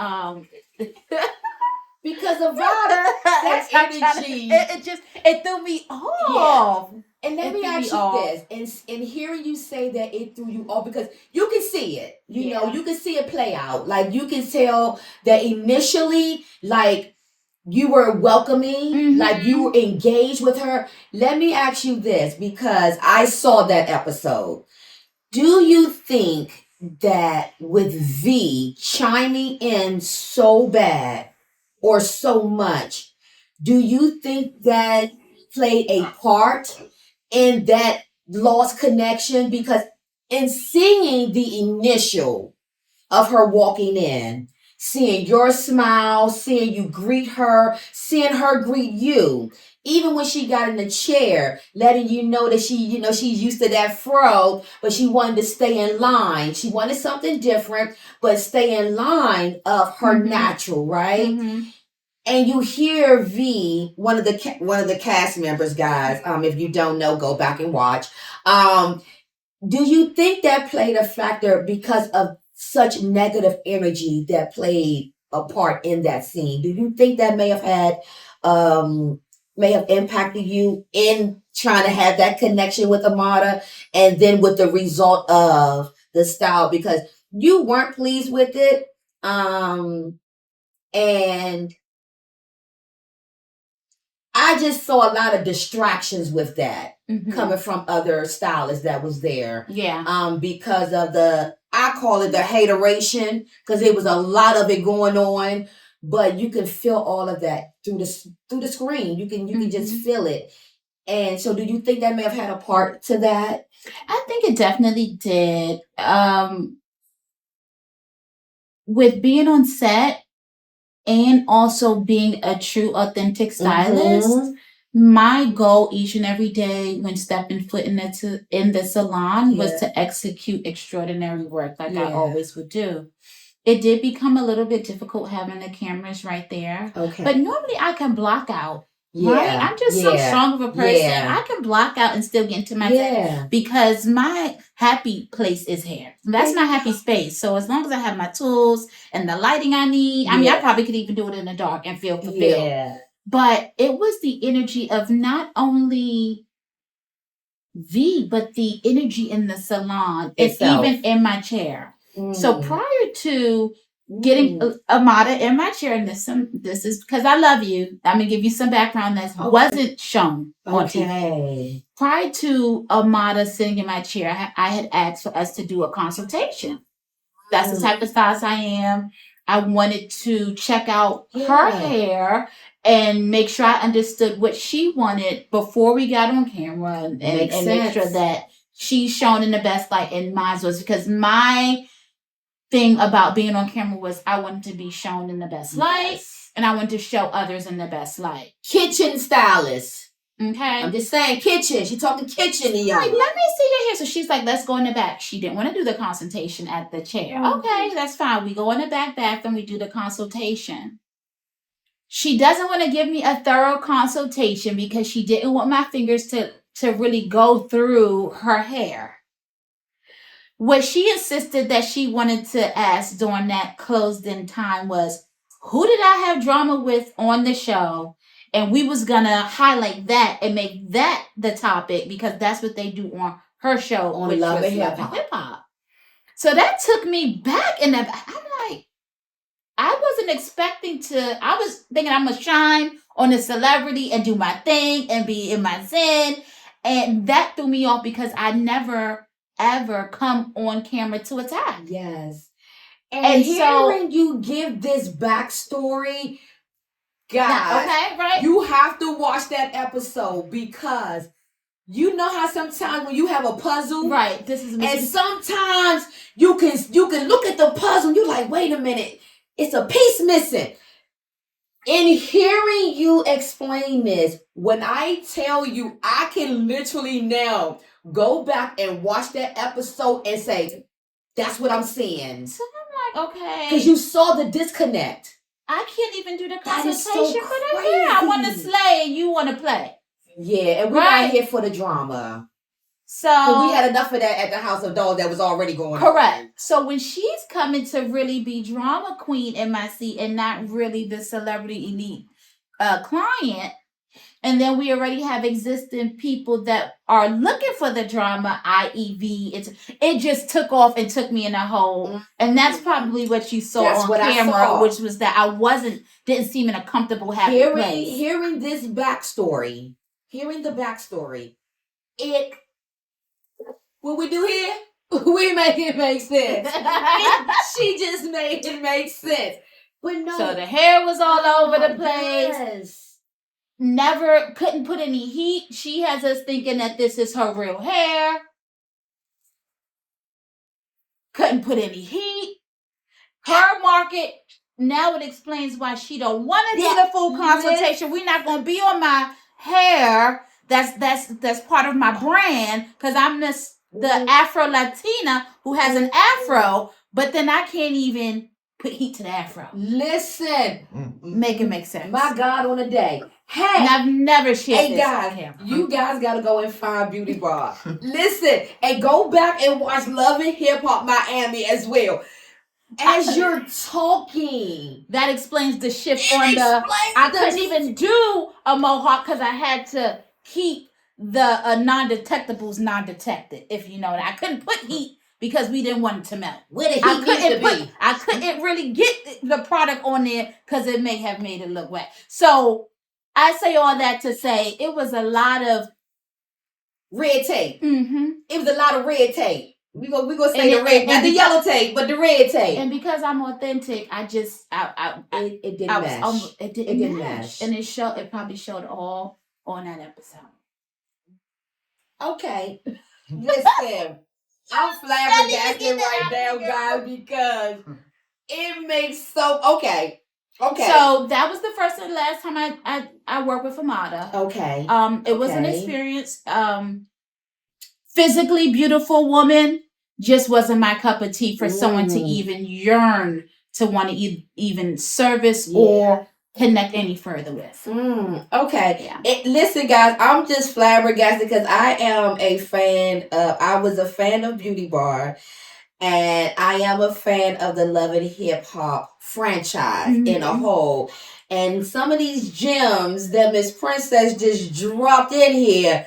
Because of that energy. It threw me off. Yeah. And let me ask you this, and hearing you say that it threw you off, because you can see it, you know, you can see it play out. Like, you can tell that initially, like, you were welcoming, like you were engaged with her. Let me ask you this, because I saw that episode. Do you think that with V chiming in so bad or so much, do you think that played a part in that lost connection? Because in seeing the initial of her walking in, seeing your smile, seeing you greet her, seeing her greet you, even when she got in the chair, letting you know that she, you know, she's used to that fro, but she wanted to stay in line. She wanted something different, but stay in line of her natural, right? And you hear V, one of the cast members, guys. If you don't know, go back and watch. Do you think that played a factor because of such negative energy that played a part in that scene? Do you think that may have impacted you in trying to have that connection with Amada, and then with the result of the style, because you weren't pleased with it, and I just saw a lot of distractions with that coming from other stylists that was there. Yeah. Because of the I call it the hateration because there was a lot of it going on, but you can feel all of that through the screen. You can just feel it. And so, do you think that may have had a part to that? I think it definitely did. With being on set and also being a true, authentic stylist, my goal each and every day when stepping foot in the salon was to execute extraordinary work like I always would do. It did become a little bit difficult having the cameras right there. Okay. But normally I can block out. Right? I'm just so strong of a person. I can block out and still get into my day because my happy place is here. That's my happy space. So as long as I have my tools and the lighting I need, I mean, I probably could even do it in the dark and feel fulfilled. Yeah. But it was the energy of not only but the energy in the salon itself. And even in my chair. So prior to getting Amada in my chair, and this is because I love you. I'm gonna give you some background that wasn't shown on TV. Prior to Amada sitting in my chair, I had asked for us to do a consultation. That's the type of stylist I am. I wanted to check out her hair and make sure I understood what she wanted before we got on camera and make sure that she's shown in the best light. And mine was because my thing about being on camera was I wanted to be shown in the best light and I wanted to show others in the best light. Kitchen stylist. Okay. I'm just saying kitchen. She talking kitchen to y'all. Like, let me see your hair. So she's like, let's go in the back. She didn't want to do the consultation at the chair. Okay, that's fine. We go in the back bathroom. We do the consultation. She doesn't want to give me a thorough consultation because she didn't want my fingers to really go through her hair. What she insisted that she wanted to ask during that closed-in time was, who did I have drama with on the show? And we was going to highlight that and make that the topic because that's what they do on her show. On Love and Hip Hop. So that took me back in the back. I'm like, I wasn't expecting I was thinking I'm going to shine on a celebrity and do my thing and be in my zen. And that threw me off because I never, ever come on camera to attack. Yes. And hearing you give this backstory, guys, you have to watch that episode because you know how sometimes when you have a puzzle, and sometimes you can look at the puzzle and you're like, wait a minute, it's a piece missing. In hearing you explain this, when I tell you, I can literally now go back and watch that episode and say, that's what I'm seeing. So I'm like, okay. Because you saw the disconnect. I can't even do the consultation for that. Yeah, I want to slay and you want to play. Yeah, and we're not here for the drama. So we had enough of that at the House of Dolls that was already going on. Correct. So when she's coming to really be drama queen in my seat and not really the celebrity elite client, and then we already have existing people that are looking for the drama, i.e.v. It just took off and took me in a hole. And that's probably what you saw on camera, which was that I didn't seem in a comfortable, happy place. Hearing this backstory, what we do here, we make it make sense. She just made it make sense. But no. So the hair was all over the place. Yes. Never couldn't put any heat. She has us thinking that this is her real hair. Couldn't put any heat. Her market, now it explains why she don't want to do the full consultation. We're not going to be on my hair. That's part of my brand because I'm the Afro Latina who has an afro, but then I can't even put heat to the afro. Listen. Make it make sense. My God on a day. Hey, and I've never shared this guys, on camera. You guys got to go and find Beauty Bar. Listen, and go back and watch Love and Hip Hop Miami as well. As you're talking. That explains the shift on I couldn't even do a mohawk because I had to keep the non-detectables non-detected, if you know that. I couldn't put heat because we didn't want it to melt. Where the heat needs to be. I couldn't really get the product on there because it may have made it look wet. So I say all that to say it was a lot of red tape. Mm-hmm. It was a lot of red tape. We gonna say the red, not the yellow tape, but the red tape. And because I'm authentic, it didn't mesh. It didn't mesh, and it probably showed all on that episode. Okay, listen, I'm flabbergasted right now, guys, because it makes okay. So that was the first and last time I worked with Amada. Okay. It was an experience. Physically beautiful woman just wasn't my cup of tea for someone to even yearn to want to even service or connect any further with. Okay. Yeah. Listen, guys, I'm just flabbergasted because I am a fan of, I was a fan of Beauty Bar, and I am a fan of the Love and Hip Hop franchise in a whole. And some of these gems that Miss Princess just dropped in here,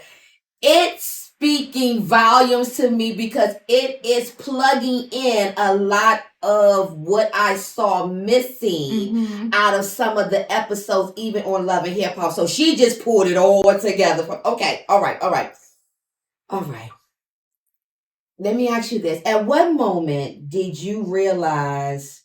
it's speaking volumes to me because it is plugging in a lot of what I saw missing out of some of the episodes, even on Love and Hip Hop. So she just pulled it all together. Okay, all right. Let me ask you this. At what moment did you realize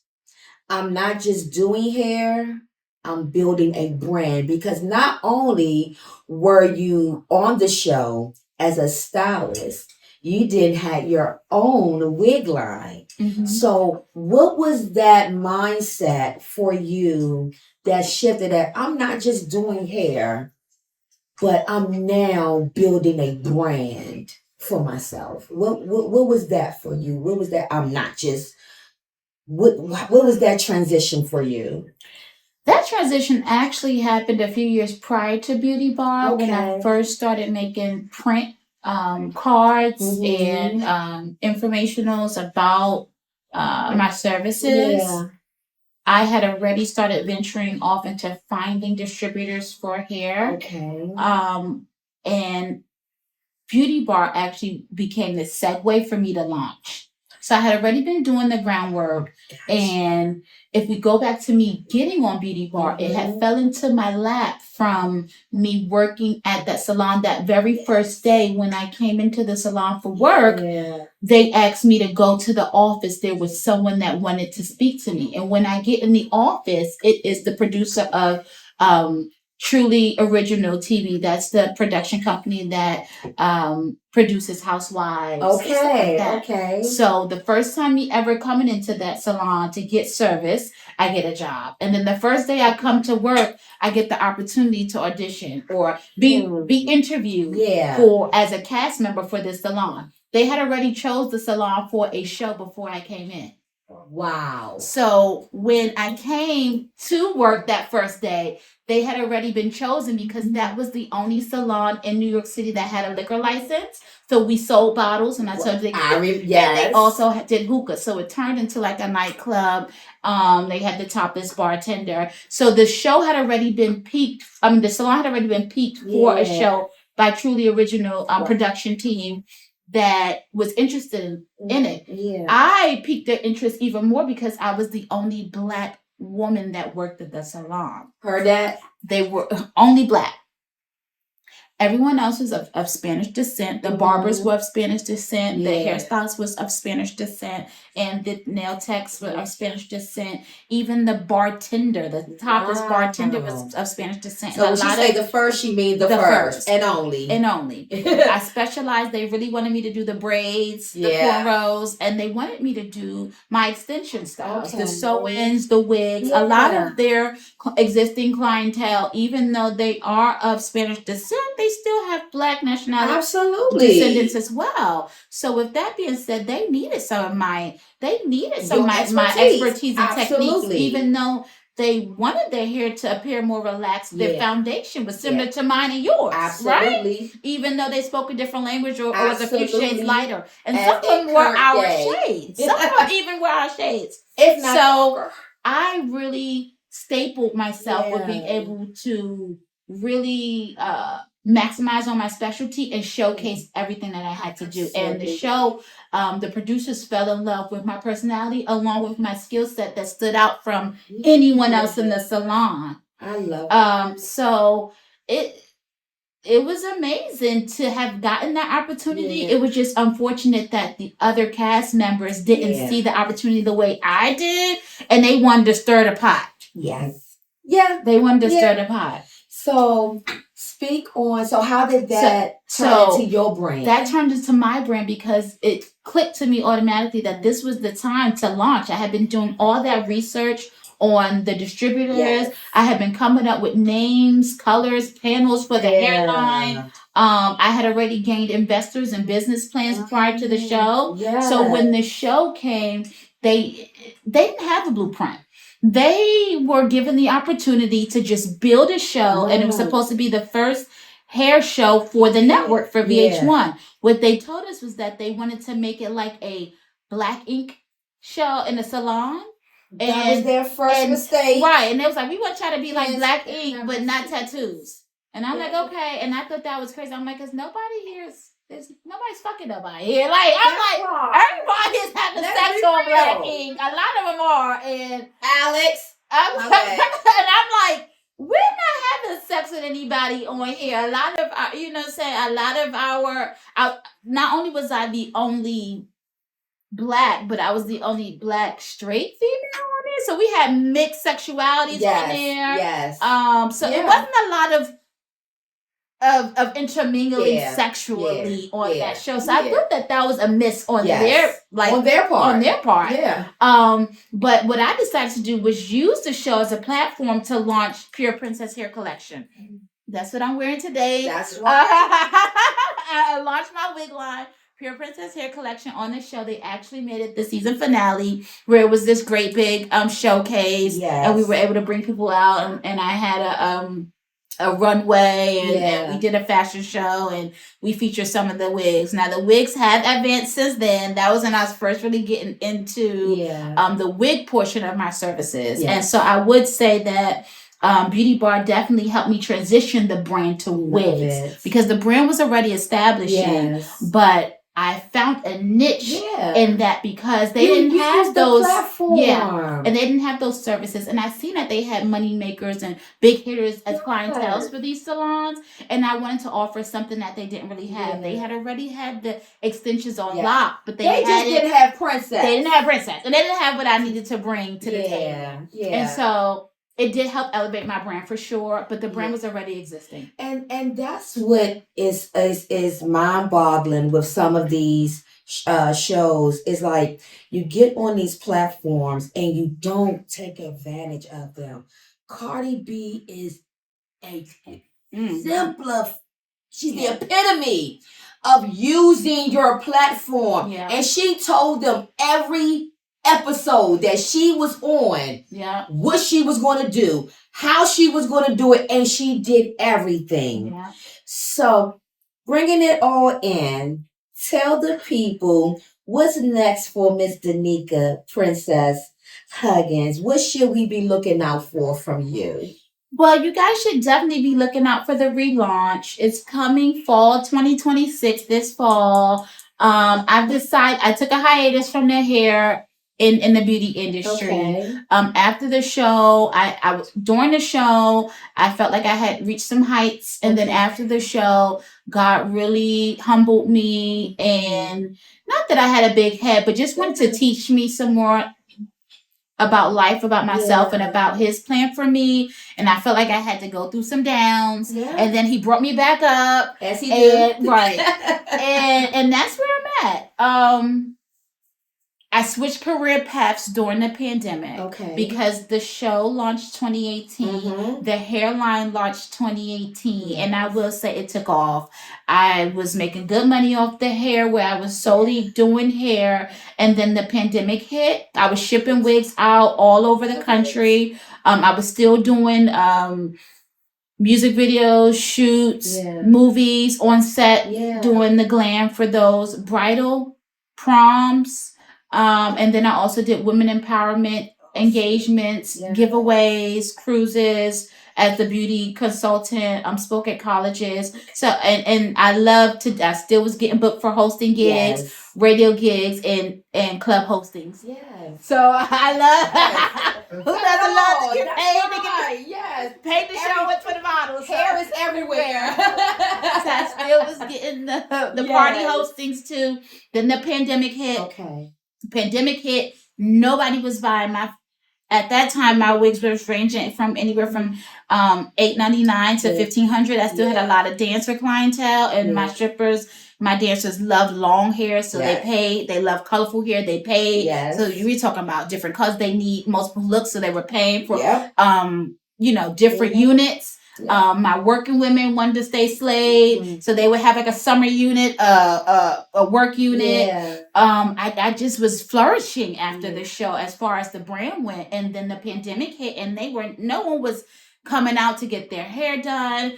I'm not just doing hair, I'm building a brand? Because not only were you on the show as a stylist, you did have your own wig line. So what was that mindset for you that shifted that I'm not just doing hair, but I'm now building a brand for myself? What was that for you? What was that? I'm not just. What was that transition for you? That transition actually happened a few years prior to Beauty Bar when I first started making print cards and informationals about my services. Yeah. I had already started venturing off into finding distributors for hair. Okay. And Beauty Bar actually became the segue for me to launch. So I had already been doing the groundwork. And if we go back to me getting on Beauty Bar, it had fell into my lap from me working at that salon that very first day when I came into the salon for work. Yeah. They asked me to go to the office. There was someone that wanted to speak to me. And when I get in the office, it is the producer of Truly Original TV. That's the production company that produces Housewives. Okay. So the first time me ever coming into that salon to get service, I get a job. And then the first day I come to work, I get the opportunity to audition or be interviewed for as a cast member for this salon. They had already chose the salon for a show before I came in. Wow. So when I came to work that first day, they had already been chosen because that was the only salon in New York City that had a liquor license. So we sold bottles, and I told you they also did hookah. So it turned into like a nightclub. They had the topless bartender. So the show had already been peaked. The salon had already been peaked for a show by Truly Original production team that was interested in it. Yeah. I piqued their interest even more because I was the only Black woman that worked at the salon. Heard that? They were only Black. Everyone else was of Spanish descent. The barbers were of Spanish descent. The hairstylist was of Spanish descent. And the nail techs were of Spanish descent. Even the bartender, the topless bartender was of Spanish descent. So when she say the first, she means the first. And only. And only. I specialized. They really wanted me to do the braids, the cornrows, and they wanted me to do my extension styles, the sew-ins, the wigs. A lot of their existing clientele, even though they are of Spanish descent, they still have Black nationality descendants as well. So with that being said, they needed some of my expertise and techniques, even though they wanted their hair to appear more relaxed. Their foundation was similar to mine and yours, right? Even though they spoke a different language or was a few shades lighter. And some of them were our shades. Some of them even were our shades. If not, so I really stapled myself with being able to really maximize on my specialty and showcase everything that I had to do. And the show, the producers fell in love with my personality along with my skill set that stood out from anyone else in the salon. I love it. So it it was amazing to have gotten that opportunity. It was just unfortunate that the other cast members didn't see the opportunity the way I did, and they wanted to stir the pot. Yes. Yeah. They wanted to stir the pot. So speak on, so how did that turn into your brand? That turned into my brand because it clicked to me automatically that this was the time to launch. I had been doing all that research on the distributors. Yes. I had been coming up with names, colors, panels for the hairline. I had already gained investors and business plans prior to the show. Yes. So when the show came, they didn't have a blueprint. They were given the opportunity to just build a show, and it was supposed to be the first hair show for the network for VH1. Yeah. What they told us was that they wanted to make it like a black ink show in a salon. That was their first mistake. Right. And it was like, we want to try to be like black ink, but not tattoos. And I'm like, okay. And I thought that was crazy. I'm like, because nobody here is, nobody's fucking nobody here. Like, I'm like, everybody's having sex on black ink. A lot of them are. And Alex. And I'm like, we're not having sex with anybody on here. A lot of our, you know what I'm saying? A lot of our, not only was I the only black, but I was the only black straight female on there. So we had mixed sexualities on there. Yes. So it wasn't a lot of intermingling sexually on that show. So I thought that was a miss on their part. Yeah. But what I decided to do was use the show as a platform to launch Pure Princess Hair Collection. That's what I'm wearing today. That's right. I launched my wig line, Pure Princess Hair Collection, on the show. They actually made it the season finale, where it was this great big showcase, and we were able to bring people out, and I had a runway, and we did a fashion show, and we featured some of the wigs. Now the wigs have advanced since then. That was when I was first really getting into the wig portion of my services, and so I would say that Beauty Bar definitely helped me transition the brand to wigs, because the brand was already establishing, but I found a niche in that because they didn't have those and they didn't have those services, and I seen that they had money makers and big hitters as clientele for these salons, and I wanted to offer something that they didn't really have. They had already had the extensions on lock, but they just didn't have Princess. They didn't have Princess, and they didn't have what I needed to bring to the table. And so it did help elevate my brand for sure, but the brand was already existing. And that's what is mind-boggling with some of these shows. Is like you get on these platforms and you don't take advantage of them. Cardi B is a exemplar. She's the epitome of using your platform. Yeah. And she told them every episode that she was on, what she was going to do, how she was going to do it, and she did everything. So bringing it all in, tell the people what's next for Miss Danika Princess Huggins. What should we be looking out for from you? Well, you guys should definitely be looking out for the relaunch. It's coming fall 2026, this fall. I've decided, I took a hiatus from the hair in the beauty industry. Okay. After the show, I was during the show, I felt like I had reached some heights, and then after the show, God really humbled me, and not that I had a big head, but just wanted to teach me some more about life, about myself, and about his plan for me. And I felt like I had to go through some downs, and then he brought me back up, as he did, right? and that's where I'm at. I switched career paths during the pandemic because the show launched 2018, the hairline launched 2018, and I will say it took off. I was making good money off the hair, where I was solely doing hair, and then the pandemic hit. I was shipping wigs out all over the country. I was still doing music videos, shoots, movies on set, doing the glam for those, bridal, proms. And then I also did women empowerment engagements, giveaways, cruises as the beauty consultant. Spoke at colleges. So and I still was getting booked for hosting gigs, radio gigs, and club hostings. So I love who doesn't love to get paid to get paid to show up for the models. Hair is everywhere. still was getting the party hostings too. Then the pandemic hit. Okay. The pandemic hit. Nobody was buying at that time, my wigs were ranging from anywhere from $8.99 to $1,500. I still had a lot of dancer clientele, and my dancers loved long hair, so they paid. They love colorful hair, they paid. Yes. So you were talking about different colors. They need multiple looks, so they were paying for different units. Yeah. My working women wanted to stay slayed, so they would have like a summer unit, a work unit. Yeah. I just was flourishing after the show as far as the brand went, and then the pandemic hit, and no one was coming out to get their hair done.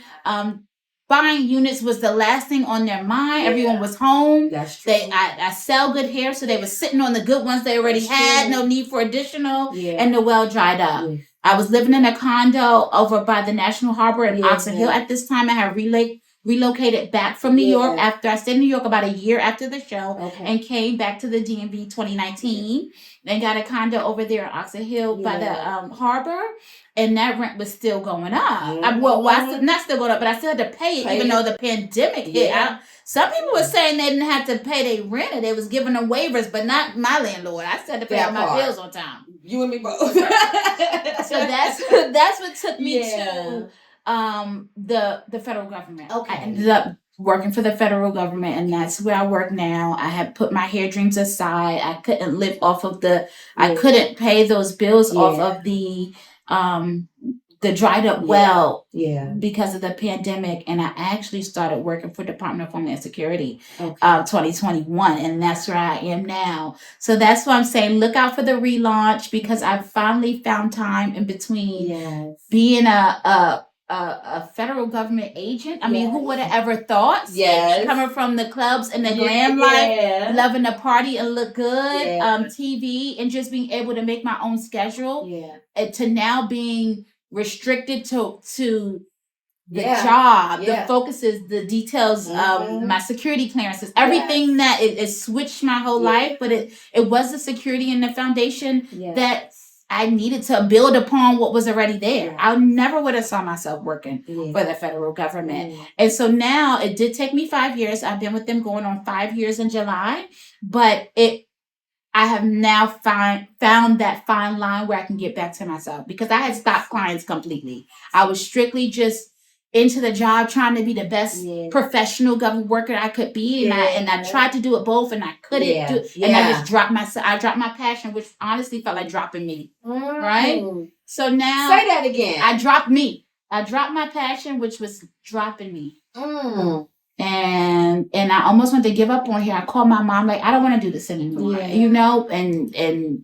Buying units was the last thing on their mind. Yeah. Everyone was home. That's true. I sell good hair, so they were sitting on the good ones they already had. No need for additional, and the well dried up. Yeah. I was living in a condo over by the National Harbor in Oxon Hill at this time. I had relocated back from New York after I stayed in New York about a year after the show and came back to the DMV 2019 and got a condo over there in Oxon Hill by the harbor. And that rent was still going up. Not still going up, but I still had to pay it even though the pandemic hit. Some people were saying they didn't have to pay their rent, and they was giving them waivers, but not my landlord. I still had to pay all my bills on time. You and me both. So that's what took me to the federal government. Okay. I ended up working for the federal government, and that's where I work now. I had put my hair dreams aside. I couldn't live off of I couldn't pay those bills off of the dried up because of the pandemic, and I actually started working for Department of Homeland Security 2021, and that's where I am now. So that's why I'm saying look out for the relaunch, because I finally found time in between being a federal government agent. I mean, who would have ever thought? Yes. Coming from the clubs and the glam life, loving to party and look good, TV, and just being able to make my own schedule, to now being restricted to the job, the focuses, the details, my security clearances, everything that it switched my whole life, but it was the security and the foundation that I needed to build upon what was already there. I never would have saw myself working for the federal government. And so now it did take me 5 years. I've been with them going on 5 years in July, but I have now found that fine line where I can get back to myself, because I had stopped clients completely. I was strictly just into the job, trying to be the best professional government worker I could be, and I tried to do it both, and I couldn't do it, and I just dropped my passion, which honestly felt like dropping me, right? So now say that again. I dropped my passion, which was dropping me. And I almost wanted to give up on here. I called my mom, like, I don't want to do this anymore, and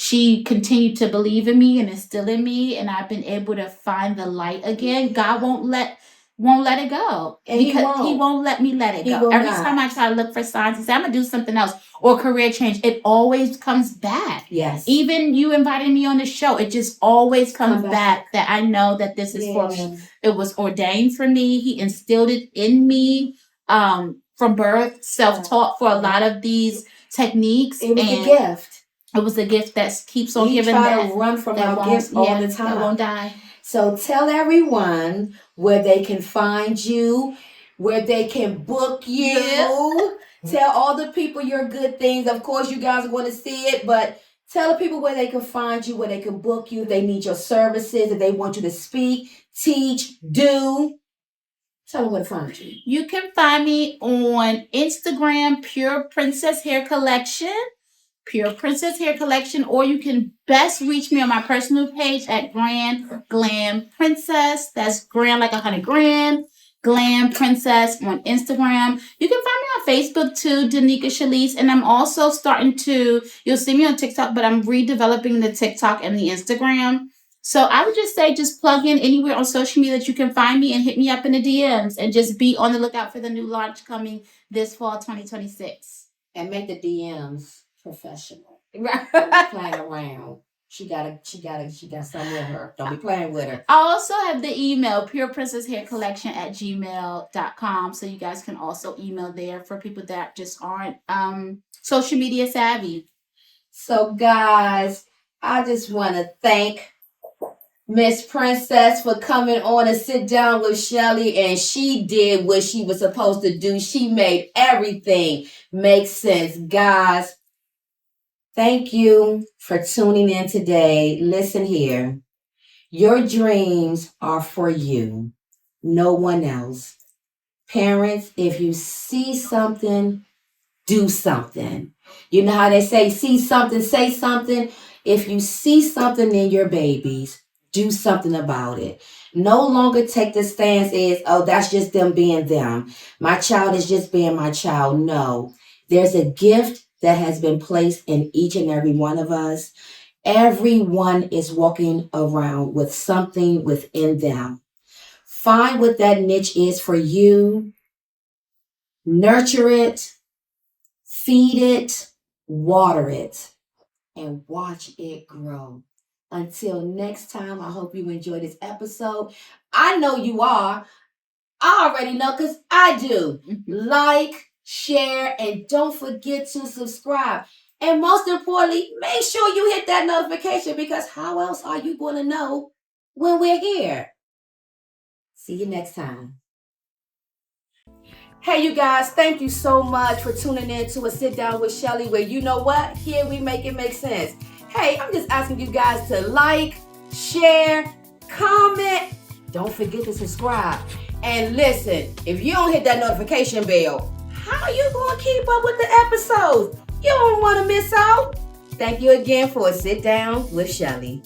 she continued to believe in me and instill in me, and I've been able to find the light again. God won't let it go, and because he won't let me let it go. Every time I try to look for signs and say I'm gonna do something else or career change, it always comes back. Yes. Even you invited me on the show, it just always comes back that I know that this is for me. It was ordained for me. He instilled it in me from birth, self-taught for a lot of these techniques. It was a gift. It was a gift that keeps on giving. We try to run from our gifts all the time. That won't die. So tell everyone where they can find you, where they can book you. Yeah. Tell all the people your good things. Of course, you guys are going to see it, but tell the people where they can find you, where they can book you, if they need your services, if they want you to speak, teach, do. Tell them where to find you. You can find me on Instagram, Pure Princess Hair Collection. Pure Princess Hair Collection, or you can best reach me on my personal page at Grand Glam Princess. That's grand like 100 grand. Glam Princess on Instagram. You can find me on Facebook too, Danika Shelley. And I'm also you'll see me on TikTok, but I'm redeveloping the TikTok and the Instagram. So I would just say, just plug in anywhere on social media that you can find me and hit me up in the DMs, and just be on the lookout for the new launch coming this fall 2026. And make the DMs professional. Right. Playing around. She got something with her. Don't be playing with her. I also have the email, pureprincesshaircollection@gmail.com. So you guys can also email there for people that just aren't social media savvy. So guys, I just want to thank Miss Princess for coming on and sit down with Shelley, and she did what she was supposed to do. She made everything make sense. Guys, thank you for tuning in today. Listen here. Your dreams are for you, no one else. Parents, if you see something, do something. You know how they say, see something, say something? If you see something in your babies, do something about it. No longer take the stance as, oh, that's just them being them. My child is just being my child. No, there's a gift that has been placed in each and every one of us. Everyone is walking around with something within them. Find what that niche is for you, nurture it, feed it, water it, and watch it grow. Until next time, I hope you enjoyed this episode. I know you are. I already know because I do. Like, share, and don't forget to subscribe. And most importantly, make sure you hit that notification because how else are you going to know when we're here? See you next time. Hey, you guys, thank you so much for tuning in to a sit down with Shelley where you know what? Here we make it make sense. Hey, I'm just asking you guys to like, share, comment. Don't forget to subscribe. And listen, if you don't hit that notification bell, how are you going to keep up with the episodes? You don't want to miss out. Thank you again for a sit down with Shelley.